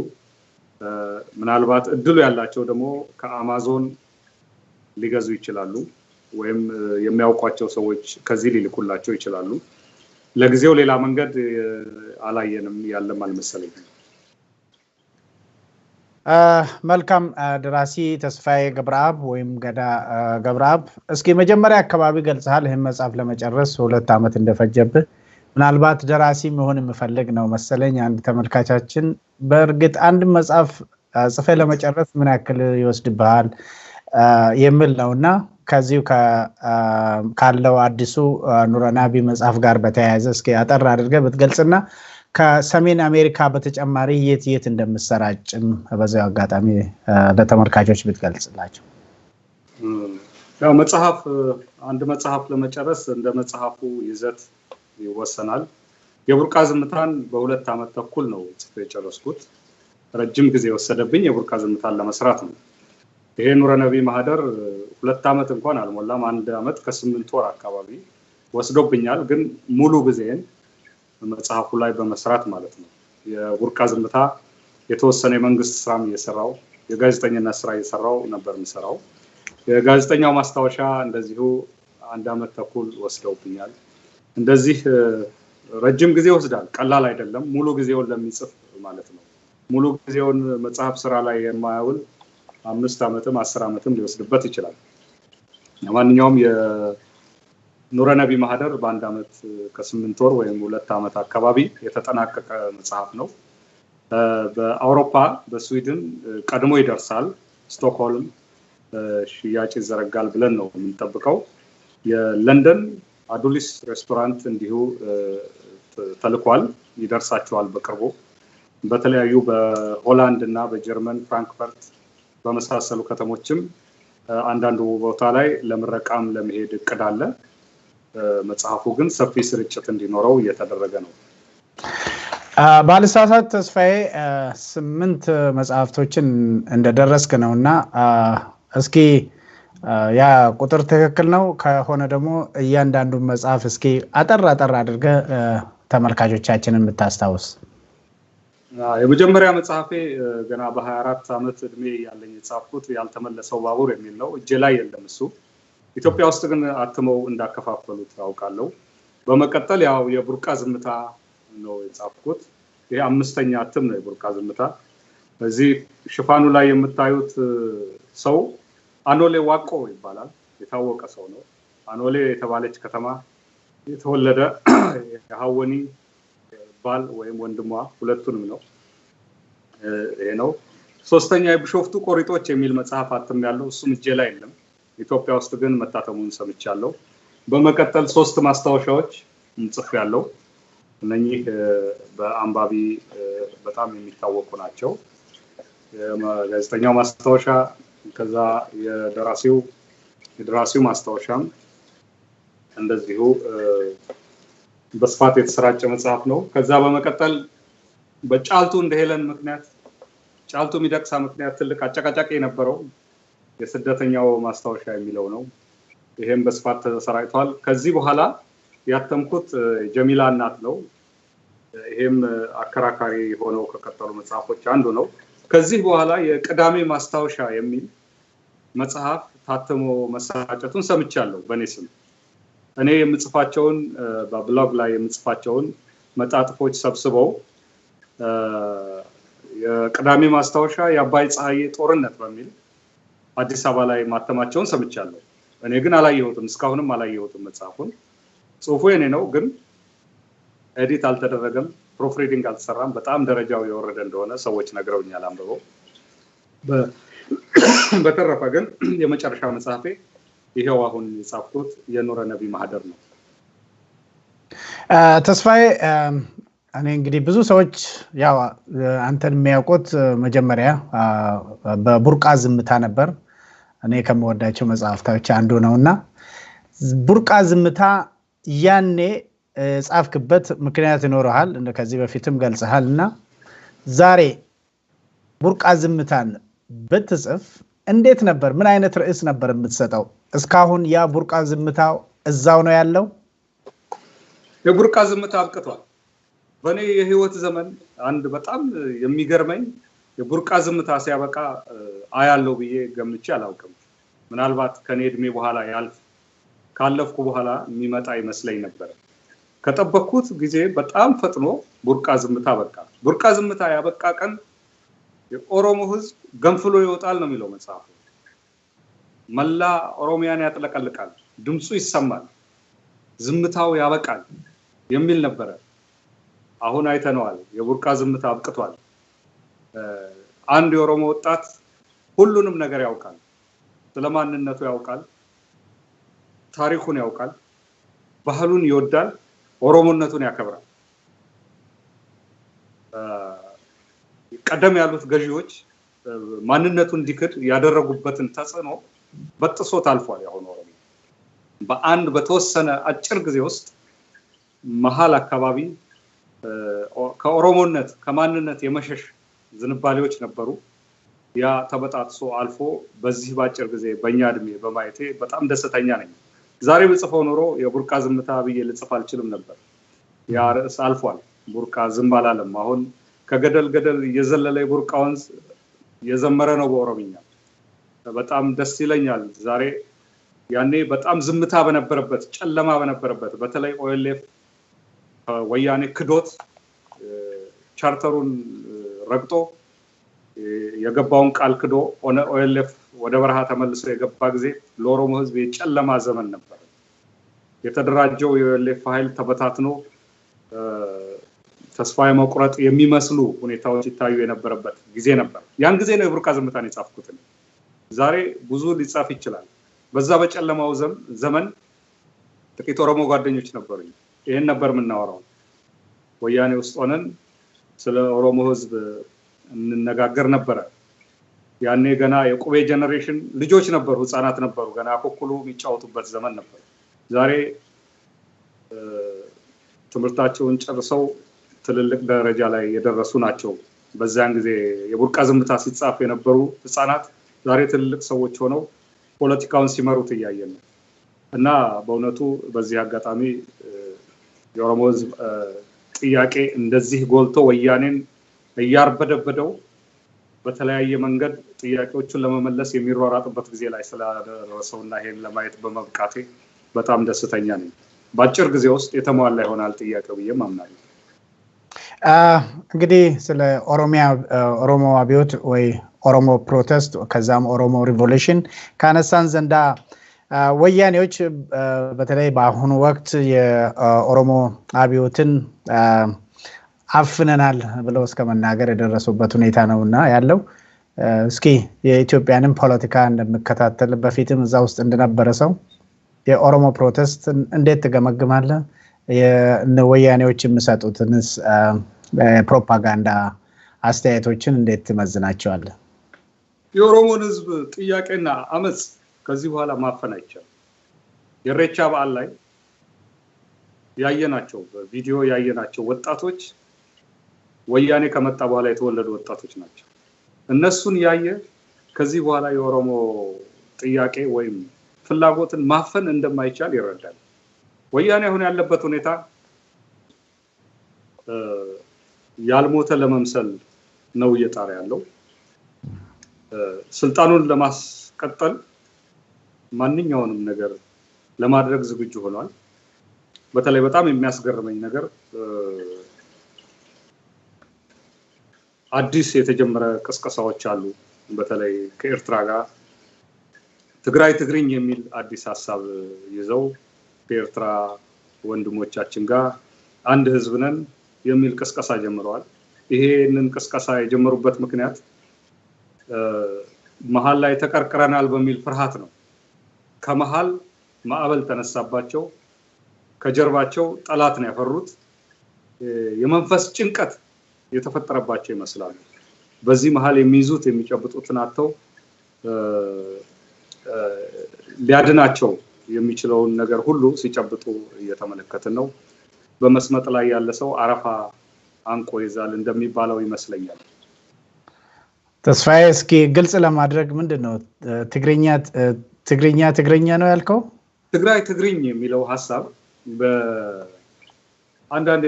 ምናልባት እድሉ ያላቸው ደግሞ ከአማዞን ሊገዙ ይችላሉ ወይም የሚያውቋቸው ሰዎች ከዚህ ሊልኩላቸው ይችላሉ። ለጊዜው ሌላ መንገድ አላየንም፣ ያለም አልመሰለኝም።
መልካም። ደራሲ ተስፋዬ ገብረአብ ወይም ገዳ ገብረአብ፣ እስኪ መጀመሪያ አካባቢ ገልጸሃል ይህን መጽሐፍ ለመጨረስ 2 ዓመት እንደፈጀብህ። ምናልባት ደራሲ መሆን የምፈልግ ነው መሰለኝ አንድ ተመልካቻችን። በእርግጥ አንድ መጽሐፍ ጽፌ ለመጨረስ ምን ያክል ይወስድብሃል የሚል ነውና ከዚሁ ካለው አዲሱ ኑረናቢ መጽሐፍ ጋር በተያያዘ እስኪ አጠር አድርገህ ብትገልጽና ከሰሜን አሜሪካ በተጨማሪ የት እንደምሰራጭም በዛው አጋጣሚ ለተመልካቾች ብትገልጽላቸው።
ያው አንድ መጽሐፍ ለመጨረስ እንደ መጽሐፉ ይዘት ይወሰናል። የቡርቃ ዝምታን በ2 ዓመት ተኩል ነው ጽፌ የጨረስኩት። ረጅም ጊዜ ወሰደብኝ የቡርቃ ዝምታን ለመስራት ነው። ይሄ ኑረነቢ ማህደር 2 ዓመት እንኳን አልሞላም፣ 1 ዓመት ከ8 ወር አካባቢ ወስዶብኛል። ግን ሙሉ ጊዜን መጽሐፉ ላይ በመስራት ማለት ነው። የቡርቃ ዝምታ የተወሰነ የመንግስት ስራም እየሰራው የጋዜጠኝነት ስራ እየሰራው ነበር የምሰራው። የጋዜጠኛው ማስታወሻ እንደዚሁ 1 ዓመት ተኩል ወስደውብኛል። እንደዚህ ረጅም ጊዜ ወስዳል፣ ቀላል አይደለም። ሙሉ ጊዜውን ለሚጽፍ ማለት ነው። ሙሉ ጊዜውን መጽሐፍ ስራ ላይ የማያውል 5 ዓመትም 10 ዓመትም ሊወስድበት ይችላል። ለማንኛውም የኑረነቢ ማህደር በአንድ ዓመት ከ8 ወር ወይም 2 ዓመት አካባቢ የተጠናቀቀ መጽሐፍ ነው። በአውሮፓ በስዊድን ቀድሞ ይደርሳል። ስቶክሆልም ሽያጭ ይዘረጋል ብለን ነው የምንጠብቀው። የለንደን አዱሊስ ሬስቶራንት እንዲሁ ተልኳል፣ ይደርሳቸዋል በቅርቡ። በተለያዩ በሆላንድ እና በጀርመን ፍራንክፈርት በመሳሰሉ ከተሞችም አንዳንድ ቦታ ላይ ለምረቃም ለመሄድ እቅድ አለ። መጽሐፉ ግን ሰፊ ስርጭት እንዲኖረው እየተደረገ ነው።
ባልሳሳት ተስፋዬ 8 መጽሐፍቶችን እንደደረስክ ነውና እስኪ ያ ቁጥር ትክክል ነው ከሆነ ደግሞ እያንዳንዱ መጽሐፍ እስኪ አጠር አድርገህ ተመልካቾቻችንን ብታስታውስ።
የመጀመሪያ መጽሐፌ ገና በ24 ዓመት እድሜ ያለኝ የጻፍኩት ያልተመለሰው ባቡር የሚል ነው። እጄ ላይ የለም እሱ። ኢትዮጵያ ውስጥ ግን አትመው እንዳከፋፈሉት አውቃለሁ። በመቀጠል ያው የቡርቃ ዝምታ ነው የጻፍኩት። ይሄ 5ኛ እትም ነው የቡርቃ ዝምታ። በዚህ ሽፋኑ ላይ የምታዩት ሰው አኖሌ ዋቆ ይባላል። የታወቀ ሰው ነው። አኖሌ የተባለች ከተማ የተወለደ የሐወኒ ባል ወይም ወንድሟ ሁለቱንም ነው። ይሄ ነው። 3ኛ የቢሾፍቱ ቆሪጦች የሚል መጽሐፍ አትም ያለው እሱም እጄ ላይ የለም። ኢትዮጵያ ውስጥ ግን መታተሙን ሰምቻለሁ። በመቀጠል 3 ማስታወሻዎች ጽፌያለሁ። እነኚህ በአንባቢ በጣም የሚታወቁ ናቸው። የጋዜጠኛው ማስታወሻ፣ ከዛ የደራሲው ማስታወሻም እንደዚሁ በስፋት የተሰራጨ መጽሐፍ ነው። ከዛ በመቀጠል በጫልቱ እንደ ሄለን ምክንያት ጫልቱ ሚደቅሳ ምክንያት ትልቅ አጨቃጫቂ የነበረው የስደተኛው ማስታወሻ የሚለው ነው። ይሄም በስፋት ተሰራጭቷል። ከዚህ በኋላ ያተምኩት ጀሚላ እናት ነው። ይሄም አከራካሪ ሆነው ከቀጠሉ መጽሐፎች አንዱ ነው። ከዚህ በኋላ የቅዳሜ ማስታወሻ የሚል መጽሐፍ ታትሞ መሰራጨቱን ሰምቻለሁ በኔ ስም። እኔ የምጽፋቸውን በብሎግ ላይ የምጽፋቸውን መጣጥፎች ሰብስበው የቅዳሜ ማስታወሻ የአባይ ፀሐዬ ጦርነት በሚል አዲስ አበባ ላይ ማተማቸውን ሰምቻለሁ። እኔ ግን አላየሁትም፣ እስካሁንም አላየሁትም መጽሐፉን። ጽሁፉ የኔ ነው ግን ኤዲት አልተደረገም፣ ፕሮፍሪዲንግ አልተሰራም። በጣም ደረጃው የወረደ እንደሆነ ሰዎች ነግረውኛል አንብበው። በተረፈ ግን የመጨረሻ መጽሐፌ ይሄው አሁን የጻፍኩት የኑረነቢ ማህደር ነው።
ተስፋዬ እኔ እንግዲህ ብዙ ሰዎች ያው አንተን የሚያውቁት መጀመሪያ በቡርቃ ዝምታ ነበር። እኔ ከምወዳቸው መጽሐፍቶች አንዱ ነውና ቡርቃ ዝምታ ያኔ ጻፍክበት ምክንያት ይኖርሃል፣ ከዚህ በፊትም ገልጸሃልና ዛሬ ቡርቃ ዝምታን ብትጽፍ እንዴት ነበር? ምን አይነት ርዕስ ነበር የምትሰጠው? እስካሁን ያ ቡርቃ ዝምታው እዛው ነው ያለው?
የቡርቃ ዝምታ አብቅቷል። በእኔ የህይወት ዘመን አንድ በጣም የሚገርመኝ የቡርቃ ዝምታ ሲያበቃ አያለው ብዬ ገምቼ አላውቅም። ምናልባት ከኔ እድሜ በኋላ ካለፍኩ በኋላ የሚመጣ ይመስለኝ ነበር። ከጠበቅኩት ጊዜ በጣም ፈጥኖ ቡርቃ ዝምታ በቃ። ቡርቃ ዝምታ ያበቃ ቀን የኦሮሞ ህዝብ ገንፍሎ ይወጣል ነው የሚለው መጽሐፉ። መላ ኦሮሚያን ያጥለቀልቃል፣ ድምፁ ይሰማል፣ ዝምታው ያበቃል የሚል ነበረ። አሁን አይተነዋል። የቡርቃ ዝምታ አብቅቷል። አንድ የኦሮሞ ወጣት ሁሉንም ነገር ያውቃል። ስለማንነቱ ያውቃል፣ ታሪኩን ያውቃል፣ ባህሉን ይወዳል፣ ኦሮሞነቱን ያከብራል። ቀደም ያሉት ገዢዎች ማንነቱን እንዲክድ ያደረጉበትን ተጽዕኖ በጥሶት አልፏል። ያሁን ኦሮሞ በአንድ በተወሰነ አጭር ጊዜ ውስጥ መሃል አካባቢ ከኦሮሞነት ከማንነት የመሸሽ ዝንባሌዎች ነበሩ። ያ ተበጣጥሶ አልፎ በዚህ ባጭር ጊዜ በእኛ እድሜ በማየቴ በጣም ደስተኛ ነኝ። ዛሬ ብጽፈው ኖሮ የቡርቃ ዝምታ ብዬ ልጽፍ አልችልም ነበር። ያ ርዕስ አልፏል። ቡርቃ ዝም አላለም። አሁን ከገደል ገደል የዘለለ የቡርቃ ወንዝ የዘመረ ነው በኦሮምኛ። በጣም ደስ ይለኛል። ዛሬ ያኔ በጣም ዝምታ በነበረበት ጨለማ በነበረበት በተለይ ኦኤልኤፍ ወያኔ ክዶት ቻርተሩን ረግጦ የገባውን ቃል ክዶ ኦኤልኤፍ ወደ በረሃ ተመልሶ የገባ ጊዜ ለኦሮሞ ህዝብ የጨለማ ዘመን ነበር። የተደራጀው የኦኤልኤፍ ኃይል ተበታትኖ ተስፋ የመቁረጥ የሚመስሉ ሁኔታዎች ይታዩ የነበረበት ጊዜ ነበር። ያን ጊዜ ነው የቡርቃ ዝምታን የጻፍኩት። ዛሬ ብዙ ሊጻፍ ይችላል። በዛ በጨለማው ዘመን ጥቂት ኦሮሞ ጓደኞች ነበሩኝ። ይሄን ነበር የምናወራው። ወያኔ ውስጥ ሆነን ስለ ኦሮሞ ህዝብ እንነጋገር ነበር። ያኔ ገና የቁቤ ጄነሬሽን ልጆች ነበሩ፣ ህፃናት ነበሩ፣ ገና አኮኩሉ የሚጫወቱበት ዘመን ነበር። ዛሬ ትምህርታቸውን ጨርሰው ትልልቅ ደረጃ ላይ የደረሱ ናቸው። በዛን ጊዜ የቡርቃ ዝምታ ሲጻፍ የነበሩ ህፃናት ዛሬ ትልልቅ ሰዎች ሆነው ፖለቲካውን ሲመሩት እያየን ነው። እና በእውነቱ በዚህ አጋጣሚ የኦሮሞ ህዝብ ጥያቄ እንደዚህ ጎልቶ ወያኔን እያርበደበደው በተለያየ መንገድ ጥያቄዎቹን ለመመለስ የሚሯሯጥበት ጊዜ ላይ ስለደረሰውና ይሄን ለማየት በመብቃቴ በጣም ደስተኛ ነኝ። በአጭር ጊዜ ውስጥ የተሟላ ይሆናል ጥያቄው ብዬ አምናለሁ።
እንግዲህ ስለ ኦሮሞ አብዮት ወይ ኦሮሞ ፕሮቴስት ከዛም ኦሮሞ ሪቮሉሽን ካነሳን ዘንዳ ወያኔዎች በተለይ በአሁኑ ወቅት የኦሮሞ አብዮትን አፍነናል ብለው እስከ መናገር የደረሱበት ሁኔታ ነውና ያለው። እስኪ የኢትዮጵያንም ፖለቲካ እንደምከታተል በፊትም እዛ ውስጥ እንደነበረ ሰው የኦሮሞ ፕሮቴስት እንዴት ትገመግማለህ? የወያኔዎች የሚሰጡትንስ ፕሮፓጋንዳ አስተያየቶችን እንዴት ትመዝናቸዋለህ?
የኦሮሞን ህዝብ ጥያቄና አመጽ ከዚህ በኋላ ማፈን አይቻልም። የኢሬቻ በዓል ላይ ያየናቸው በቪዲዮ ያየናቸው ወጣቶች ወያኔ ከመጣ በኋላ የተወለዱ ወጣቶች ናቸው። እነሱን ያየ ከዚህ በኋላ የኦሮሞ ጥያቄ ወይም ፍላጎትን ማፈን እንደማይቻል ይረዳል። ወያኔ አሁን ያለበት ሁኔታ ያልሞተ ለመምሰል ነው እየጣረ ያለው። ስልጣኑን ለማስቀጠል ማንኛውንም ነገር ለማድረግ ዝግጁ ሆኗል። በተለይ በጣም የሚያስገርመኝ ነገር አዲስ የተጀመረ ቅስቀሳዎች አሉ። በተለይ ከኤርትራ ጋር ትግራይ ትግርኝ የሚል አዲስ ሐሳብ ይዘው ከኤርትራ ወንድሞቻችን ጋር አንድ ህዝብ ነን የሚል ቅስቀሳ ጀምረዋል። ይሄንን ቅስቀሳ የጀመሩበት ምክንያት መሃል ላይ ተቀርቅረናል በሚል ፍርሃት ነው። ከመሃል ማዕበል ተነሳባቸው፣ ከጀርባቸው ጠላት ነው ያፈሩት። የመንፈስ ጭንቀት የተፈጠረባቸው ይመስላሉ። በዚህ መሃል የሚይዙት የሚጨብጡትን አጥተው ሊያድናቸው የሚችለውን ነገር ሁሉ ሲጨብጡ እየተመለከትን ነው። በመስመጥ ላይ ያለ ሰው አረፋ አንቆ ይዛል እንደሚባለው ይመስለኛል።
ተስፋዬ፣ እስኪ ግልጽ ለማድረግ ምንድነው ትግርኛ ነው ያልከው?
ትግራይ ትግርኝ የሚለው ሐሳብ በአንዳንድ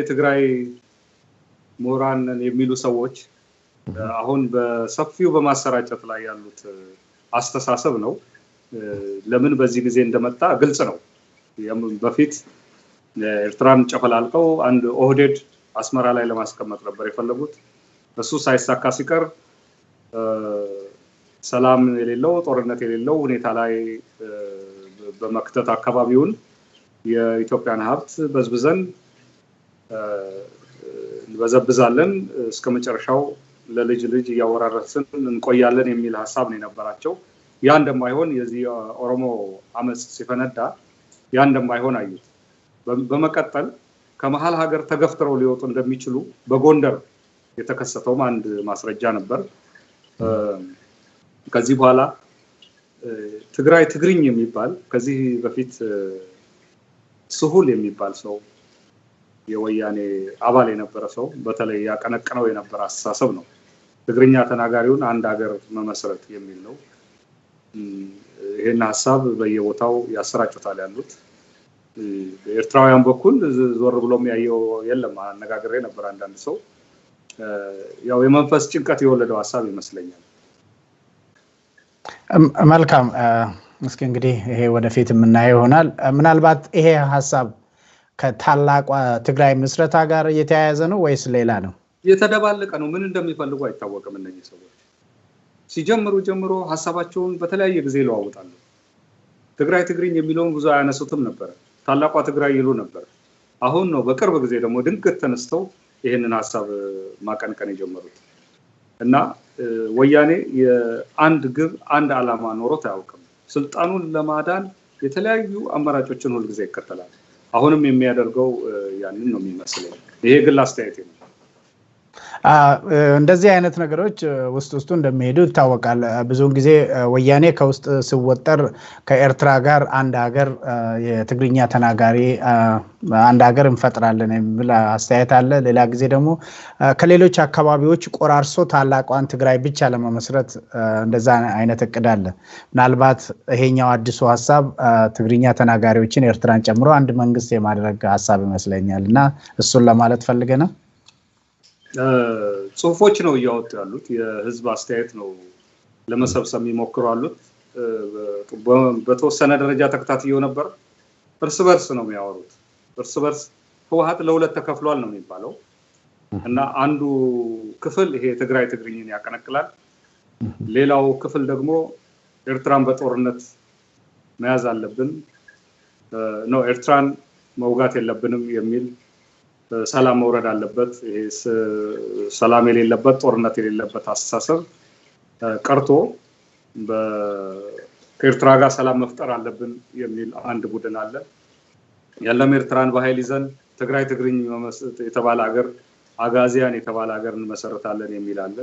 የትግራይ ምሁራን የሚሉ ሰዎች አሁን በሰፊው በማሰራጨት ላይ ያሉት አስተሳሰብ ነው። ለምን በዚህ ጊዜ እንደመጣ ግልጽ ነው። በፊት ኤርትራን ጨፈላልቀው አንድ ኦህዴድ አስመራ ላይ ለማስቀመጥ ነበር የፈለጉት። እሱ ሳይሳካ ሲቀር ሰላም የሌለው ጦርነት የሌለው ሁኔታ ላይ በመክተት አካባቢውን የኢትዮጵያን ሀብት በዝብዘን እንበዘብዛለን እስከመጨረሻው ለልጅ ልጅ ያወራረስን እንቆያለን የሚል ሐሳብ ነው የነበራቸው። ያ እንደማይሆን የዚህ ኦሮሞ አመጽ ሲፈነዳ ያ እንደማይሆን አዩት። በመቀጠል ከመሃል ሀገር ተገፍትረው ሊወጡ እንደሚችሉ በጎንደር የተከሰተው አንድ ማስረጃ ነበር። ከዚህ በኋላ ትግራይ ትግርኝ የሚባል ከዚህ በፊት ስሁል የሚባል ሰው የወያኔ አባል የነበረ ሰው በተለይ ያቀነቀነው የነበረ አስተሳሰብ ነው። ትግርኛ ተናጋሪውን አንድ ሀገር መመስረት የሚል ነው። ይሄን ሐሳብ በየቦታው ያሰራጩታል ያሉት። በኤርትራውያን በኩል ዞር ብሎም ያየው የለም። አነጋግሬ ነበር አንዳንድ ሰው። ያው የመንፈስ ጭንቀት የወለደው ሐሳብ ይመስለኛል።
መልካም። እስኪ እንግዲህ ይሄ ወደፊት የምናየው ይሆናል። ምናልባት ይሄ ሐሳብ ከታላቋ ትግራይ ምስረታ ጋር እየተያያዘ ነው ወይስ ሌላ ነው?
የተደባለቀ ነው። ምን እንደሚፈልጉ አይታወቅም እነዚህ ሰዎች። ሲጀምሩ ጀምሮ ሐሳባቸውን በተለያየ ጊዜ ለዋውጣሉ ትግራይ ትግሪኝ የሚለውን ብዙ አያነሱትም ነበር ታላቋ ትግራይ ይሉ ነበር አሁን ነው በቅርብ ጊዜ ደግሞ ድንገት ተነስተው ይሄንን ሐሳብ ማቀንቀን የጀመሩት እና ወያኔ የአንድ ግብ አንድ ዓላማ ኖሮት አያውቅም ስልጣኑን ለማዳን የተለያዩ አማራጮችን ሁሉ ጊዜ ይከተላል አሁንም የሚያደርገው ያንን ነው የሚመስለው ይሄ ግል አስተያየት ነው
እንደዚህ አይነት ነገሮች ውስጡ እንደሚሄዱ ይታወቃል ብዙውን ጊዜ ወያኔ ከውስጥ ሲወጠር ከኤርትራ ጋር አንድ ሀገር የትግርኛ ተናጋሪ አንድ ሀገር እንፈጥራለን የሚል አስተያየት አለ ሌላ ጊዜ ደግሞ ከሌሎች አካባቢዎች ቆራርሶ ታላቋን ትግራይ ብቻ ለመመስረት እንደዛ አይነት እቅድ አለ ምናልባት ይሄኛው አዲሱ ሐሳብ ትግርኛ ተናጋሪዎችን ኤርትራን ጨምሮ አንድ መንግስት የማድረግ ሐሳብ ይመስለኛልና እሱን ለማለት ፈልገና
ጽሁፎች ነው ያወጡ ያሉት የህዝብ አስተያየት ነው ለመሰብሰብ የሚሞክሩት በተወሰነ ደረጃ ተከታትየው ነበር እርስ በርስ ነው የሚያወሩት እርስ በርስ ህወሓት ለሁለት ተከፍሏል ነው የሚባለው እና አንዱ ክፍል ይሄ ትግራይ ትግርኝን ያቀነቅላል ሌላው ክፍል ደግሞ ኤርትራን በጦርነት መያዝ አለብን ነው ኤርትራን መውጋት የለብንም የሚል ሰላም መውረድ አለበት ይሄ ሰላም የሌለበት ጦርነት የሌለበት አስተሳሰብ ቀርቶ በኤርትራ ጋር ሰላም መፍጠር አለብን የሚል አንድ ቡድን አለ ያለም ኤርትራን በኃይል ይዘን ትግራይ ትግርኝ የተባለ ሀገር አጋዚያን የተባለ ሀገር እንመሰረታለን የሚል አለ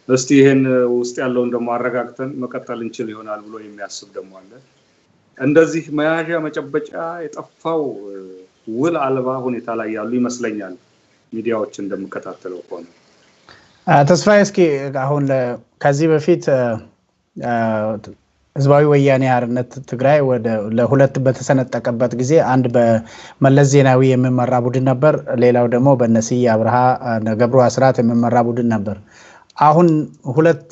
እስቲ ይሄን ውስጥ ያለውን ደግሞ አረጋግተን መቀጠል እንችል ይሆናል ብሎ የሚያስብ ደግሞ አለ እንደዚህ መያዣ መጨበጫ የጠፋው ውል አልባ ሁኔታ ላይ ያሉ ይመስለኛል ሚዲያዎች እንደምከታተለው ሆነ
ተስፋዬ እስኪ አሁን ከዚህ በፊት ህዝባዊ ወያኔ ሓርነት ትግራይ ወደ ለሁለት በተሰነጠቀበት ጊዜ አንድ በመለስ ዜናዊ የሚመራ ቡድን ነበር ሌላው ደግሞ በነስዬ አብርሃ ገብሩ አስራት የሚመራ ቡድን ነበር አሁን ሁለት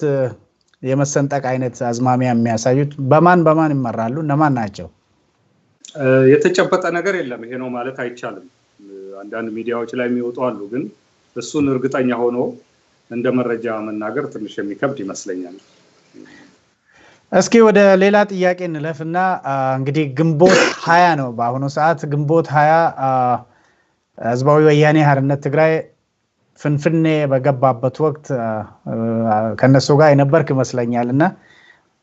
የመሰንጠቅ አይነት አዝማሚያ የሚያሳዩት በማን ይመራሉ እነማን ናቸው
የተጨበጠ ነገር የለም ይሄ ነው ማለት አይቻልም አንዳንድ ሚዲያዎች ላይ የሚወጡ አሉ ግን እሱን እርግጠኛ ሆኖ እንደ መረጃ መናገር ትንሽ የሚከብድ ይመስለኛል
እስኪ ወደ ሌላ ጥያቄ እንለፍና እንግዲህ ግንቦት 20 ነው በአሁኑ ሰዓት ግንቦት 20 ህዝባዊ ወያኔ ሓርነት ትግራይ ፍንፍኔ በገባበት ወቅት ከነሱ ጋር የነበርክ ይመስለኛልና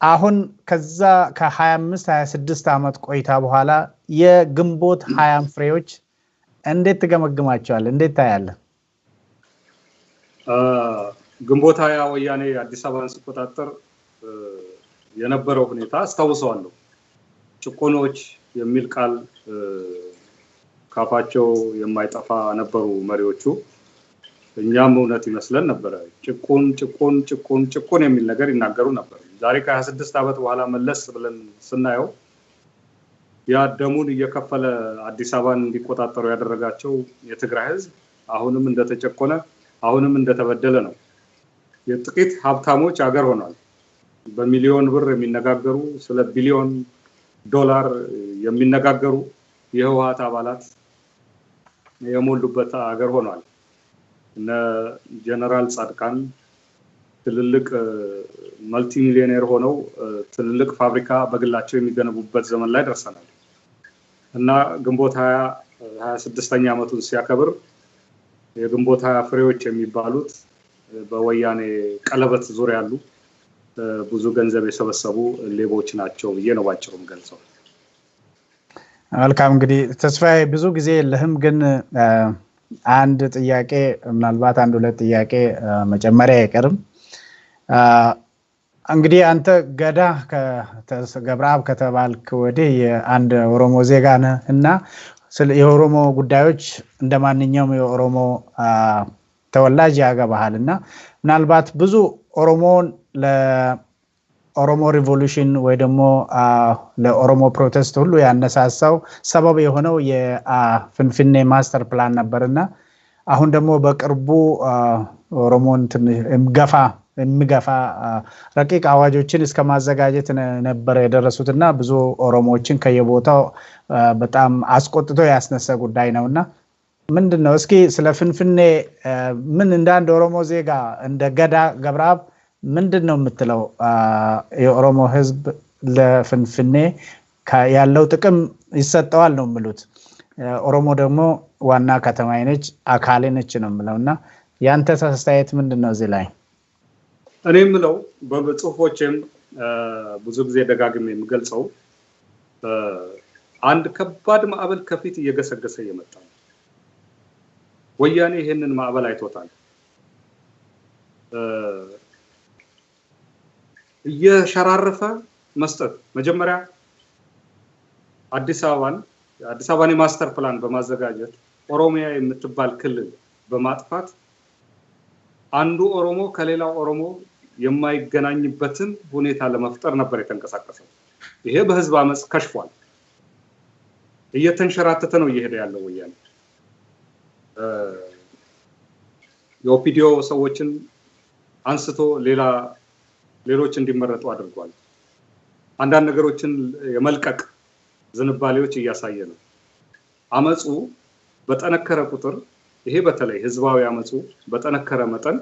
አሁን ከዛ ከ25 26 አመት ቆይታ በኋላ የግንቦት 20 ፍሬዎች እንዴት ተገመግማቸዋል እንዴት ታያለ
ግንቦት 20 ወያኔ አዲስ አበባን ሲቆጣጠር የነበረው ሁኔታ አስተዋውሰዋለሁ ጭቆኖች የሚል ቃል ካፋቸው የማይጠፋ ነበሩ መሪዎቹ እኛም እውነት ይመስለን ነበር ጭቁን የሚል ነገር ይናገሩ ነበር ዛሬ ከ26 አመት በኋላ መለስ ብለን ስናየው ያ ደሙን እየከፈለ አዲስ አበባን እንዲቆጣጠሩ ያደረጋቸው የትግራይ ህዝብ አሁንም እንደተጨቆነ አሁንም እንደተበደለ ነው የጥቂት ሀብታሞች አገር ሆኗል በሚሊዮን ብር የሚነጋገሩ ስለ ቢሊዮን ዶላር የሚነጋገሩ የህወሓት አባላት የሞሉበት አገር ሆኗል እነ ጀነራል ጻድቃን ትልልቅ መልቲ ሚሊዮነር ሆነው ትልልቅ ፋብሪካ በግላቸው የሚገነቡበት ዘመን ላይ ደርሰናል እና ግንቦት 26ኛ አመቱን ሲያከብር የግንቦት 20 ፍሬዎች የሚባሉት በወያኔ ቀለበት ዙሪያ ያሉ ብዙ ገንዘብ የሰበሰቡ ሌቦች ናቸው ነው ባጭሩም ገልጸው
መልካም እንግዲህ ተስፋዬ ብዙ ጊዜ ለህም ግን አንድ ጥያቄ ምናልባት አንድ ሁለት ጥያቄ መጨመሪያ አይቀርም እንግዲህ አንተ ገዳ ከገብረአብ ከተባልክ ወዲህ የአንድ ኦሮሞ ዜጋ ነህ እና የኦሮሞ ጉዳዮች እንደማንኛውም የኦሮሞ ተወላጅ ያገባሃልና ምናልባት ብዙ ኦሮሞን ለኦሮሞ ሪቮሉሽን ወይ ደግሞ ለኦሮሞ ፕሮቴስት ሁሉ ያነሳሳው ሰበብ የሆነው የፍንፍኔ ማስተር ፕላን ነበርና አሁን ደግሞ በቅርቡ ኦሮሞን የሚገፋ ረቂቅ አዋጆችን እስከማዘጋጀት ነበር የደረሱትና ብዙ ኦሮሞዎችን ከየቦታው በጣም አስቆጥቶ ያስነሳ ጉዳይ ነውና ምንድነው እስኪ ስለ ፍንፍኔ ምን እንደ አንድ ኦሮሞ ዜጋ እንደ ገዳ ገብረአብ ምንድነው የምትለው? የኦሮሞ ህዝብ ለፍንፍኔ ያለው ጥቅም ይሰጠዋል ነው የሚሉት። ኦሮሞ ደግሞ ዋና ከተማዬ ነች አካሌ ነች ነው የምለውና ያንተ አስተያየት ምንድነው እዚህ ላይ?
እኔ የምለው በጽሁፎቼም ብዙ ጊዜ ደጋግሜ የምገልጸው አንድ ከባድ ማዕበል ከፊት እየገሰገሰ እየመጣ ነው። ወያኔ ይሄንን ማዕበል አይቶታል። እየሸራረፈ መስጠት መጀመሪያ አዲስ አበባን የማስተር ፕላን በማዘጋጀት ኦሮሚያ የምትባል ክልል በማጥፋት አንዱ ኦሮሞ ከሌላው ኦሮሞ የማይገናኝበትን ሁኔታ ለመፍጠር ነበር የተንቀሳቀሰው። ይሄ በህዝብ አመጽ ከሽፏል። እየተንሸራተተ ነው እየሄደ ያለው ወያኔ። የኦፒዲዮ ሰዎችን አንስቶ ሌሎች እንዲመረጡ አድርጓል። አንዳንድ ነገሮችን የመልቀቅ ዝንባሌዎች እያሳየ ነው። አመጹ በጠነከረ ቁጥር ይሄ በተለይ ህዝባዊ አመጹ በጠነከረ መጠን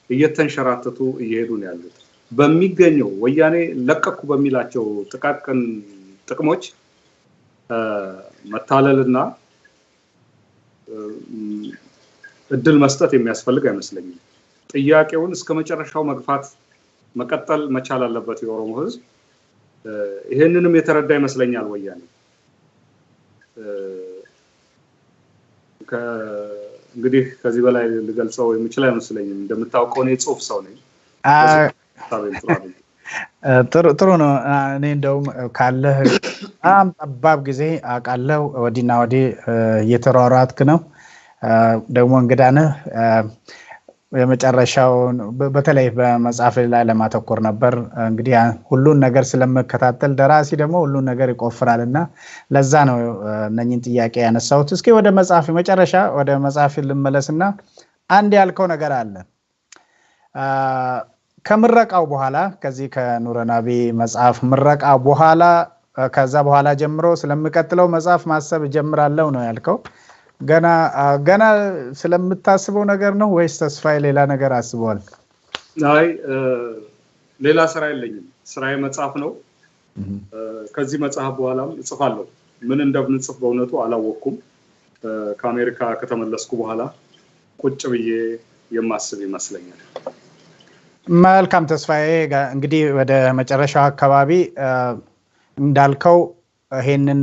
እየተንሸራተቱ እየሄዱ ነው ያሉት። በሚገኘው ወያኔ ለቀቁ በሚላቸው ጥቃቅን ጥቅሞች መታለልና እድል መስጠት የሚያስፈልግ አይመስለኝም። ጥያቄውን እስከመጨረሻው መቀጠል መቻል አለበት የኦሮሞ ህዝብ። ይሄንንም የተረዳ ይመስለኛል ወያኔ። እንግዲህ ከዚህ በላይ ልገልጸው የምችል አይመስለኝም። እንደምታውቀው እኔ ጽሁፍ ሰው ነኝ።
ጥሩ ነው። እኔ እንደውም ካለህ ጠባብ ጊዜ አውቃለሁ ወዲና ወዲህ እየተሯሯጥክ ነው። ደግሞ እንግዳ ነህ። የመጨረሻው በተለይ በመጽሐፍ ላይ ለማተኮር ነበር። እንግዲህ ሁሉን ነገር ስለመከታተል ደራሲ ደግሞ ሁሉን ነገር ይቆፍራልና ለዛ ነው እነኚህን ጥያቄ ያነሳሁት። እስኪ ወደ መጽሐፍ ልመለስና አንድ ያልከው ነገር አለ። ከምረቃው በኋላ ከዚህ ከኑረናቢ መጽሐፍ ምረቃ በኋላ ከዛ በኋላ ጀምሮ ስለምቀጥለው መጽሐፍ ማሰብ ጀምራለሁ ነው ያልከው። ገና ስለምታስበው ነገር ነው ወይስ ተስፋዬ ሌላ ነገር አስበዋል?
አይ ሌላ ስራ የለኝም። ስራዬ መጽሐፍ ነው። ከዚህ መጽሐፍ በኋላም እጽፋለሁ። ምን እንደምንጽፍ በእውነቱ አላወቅኩም። ከአሜሪካ ከተመለስኩ በኋላ ቁጭ ብዬ የማስብ ይመስለኛል።
መልካም ተስፋዬ፣ እንግዲህ ወደ መጨረሻው አካባቢ እንዳልከው ይሄንን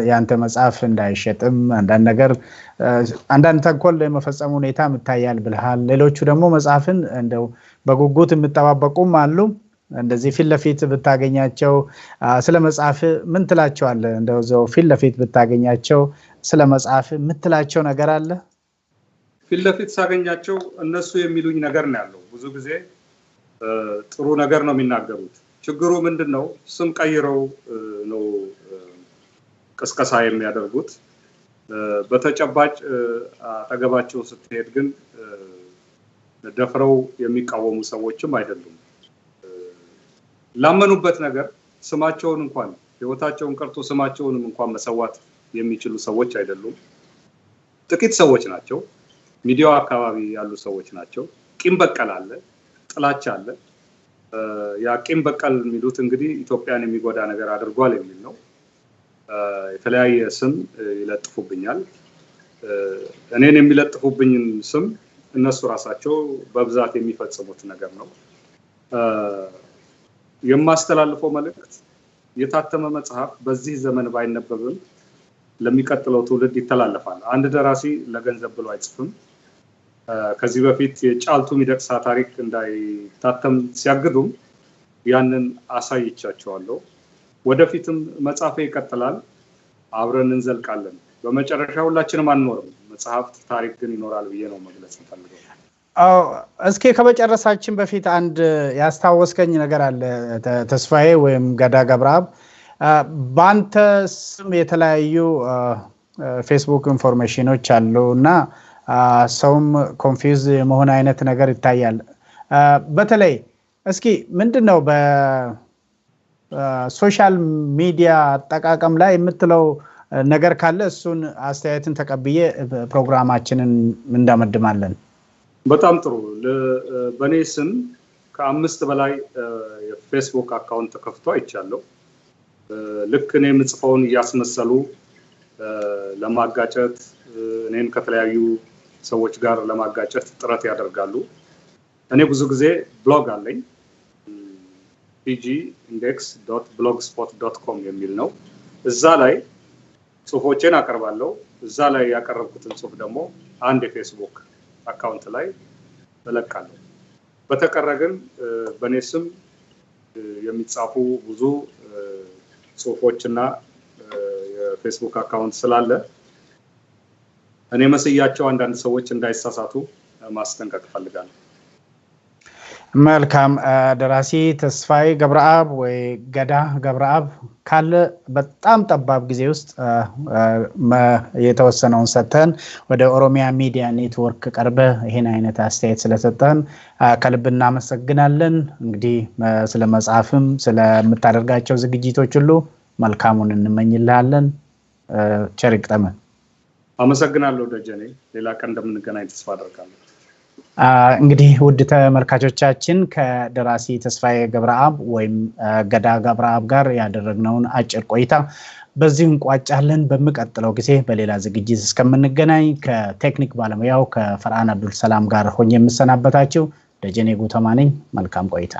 ያንተ መጽሐፍ እንዳይሸጥም አንዳንድ ተንኮል የመፈጸሙ ሁኔታ ይታያል ብለሃል። ሌሎቹ ደግሞ መጽሐፍን እንደው በጉጉት የምትጠባበቁም አሉ። እንደዚህ ፊት ለፊት ብታገኛቸው ስለ መጽሐፍ ምን ትላቸዋለህ? እንደው ዘው ፊት ለፊት ብታገኛቸው ስለ መጽሐፍ የምትላቸው ነገር አለ?
ፊት ለፊት ሳገኛቸው እነሱ የሚሉኝ ነገር ነው ያለው። ብዙ ጊዜ ጥሩ ነገር ነው የሚናገሩት። ችግሩ ምንድነው? ስም ቀይረው ነው ቅስቀሳ የሚያደርጉት። በተጨባጭ አጠገባቸው ስትሄድ ግን ደፍረው የሚቃወሙ ሰዎችም አይደሉም። ላመኑበት ነገር ስማቸውን እንኳን ህይወታቸውን ቀርቶ ስማቸውንም እንኳን መሰዋት የሚችሉ ሰዎች አይደሉም። ጥቂት ሰዎች ናቸው። ሚዲያው አካባቢ ያሉ ሰዎች ናቸው። ቂም በቀል አለ፣ ጥላቻ አለ። ያ ቂም በቀል የሚሉት እንግዲህ ኢትዮጵያን የሚጎዳ ነገር አድርጓል የሚል ነው። የተለያየ ስም ይለጥፉብኛል። እኔን የሚለጥፉብኝን ስም እነሱ ራሳቸው በብዛት የሚፈጽሙት ነገር ነው። የማስተላልፈው መልእክት የታተመ መጽሐፍ በዚህ ዘመን ባይነበብም ለሚቀጥለው ትውልድ ይተላለፋል። አንድ ደራሲ ለገንዘብ ብሎ አይጽፍም። ከዚህ በፊት የጫልቱ ሚደቅሳ ታሪክ እንዳይታተም ሲያግዱም ያንን አሳይቻቸዋለሁ። ወደፊትም መጽሐፌ ይቀጥላል። አብረን እንዘልቃለን። በመጨረሻ ሁላችንም አንኖርም። መጽሐፍት ታሪክ ግን ይኖራል ብዬ ነው መግለጽ ፈልገው።
እስኪ ከመጨረሳችን በፊት አንድ ያስታወስከኝ ነገር አለ ተስፋዬ ወይም ገዳ ገብረአብ። በአንተ ስም የተለያዩ ፌስቡክ ኢንፎርሜሽኖች አሉና ሰውም ኮንፊውዝ የመሆን አይነት ነገር ይታያል። በተለይ እስኪ ምንድነው በሶሻል ሚዲያ አጠቃቀም ላይ የምትለው ነገር ካለ እሱን አስተያየትን ተቀብዬ ፕሮግራማችንን እንደምድማለን።
በጣም ጥሩ። በኔ ስም ከ5 በላይ የፌስቡክ አካውንት ተከፍቶ አይቻለሁ። ልክ እኔ የምጽፈውን እያስመሰሉ ለማጋጨት እኔን ከተለያዩ ሰዎች ጋር ለማጋጨት ጥረት ያደርጋሉ። እኔ ብዙ ጊዜ ብሎግ አለኝ pgindex.blogspot.com የሚል ነው። እዛ ላይ ጽሁፎቼን አቀርባለሁ። እዛ ላይ ያቀረብኩትን ጽሁፍ ደግሞ አንድ የፌስቡክ አካውንት ላይ እለቃለሁ። በተቀረ ግን በኔ ስም የሚጻፉ ብዙ ጽሁፎችና የፌስቡክ አካውንት ስላለ እኔ መስያቸው አንዳንድ ሰዎች እንዳይሳሳቱ ማስጠንቀቅ ፈልጋለሁ።
መልካም ደራሲ ተስፋዬ ገብረአብ ወይ ገዳ ገብረአብ ካለ በጣም ጠባብ ጊዜ ውስጥ የተወሰነውን ሰተን ወደ ኦሮሚያ ሚዲያ ኔትወርክ ቀርበ ይሄን አይነት አስተያየት ስለሰጠን ከልብ እናመሰግናለን። እንግዲህ ስለ መጽሐፍም ስለምታደርጋቸው ዝግጅቶች ሁሉ መልካሙን እንመኝልሃለን። ቸር ይግጠመን።
አመሰግናለሁ ደጀኔ። ሌላ ቀን እንደምንገናኝ ተስፋ አደርጋለሁ።
እንግዲህ ውድ ተመልካቾቻችን ከደራሲ ተስፋዬ ገብረአብ ወይም ገዳ ገብረአብ ጋር ያደረግነውን አጭር ቆይታ በዚህ እንቋጫለን። በሚቀጥለው ጊዜ በሌላ ዝግጅት እስከምንገናኝ ከቴክኒክ ባለሙያው ከፈርሃን አብዱል ሰላም ጋር ሆኜ የምሰናበታችሁ ደጀኔ ጉተማ ነኝ። መልካም ቆይታ።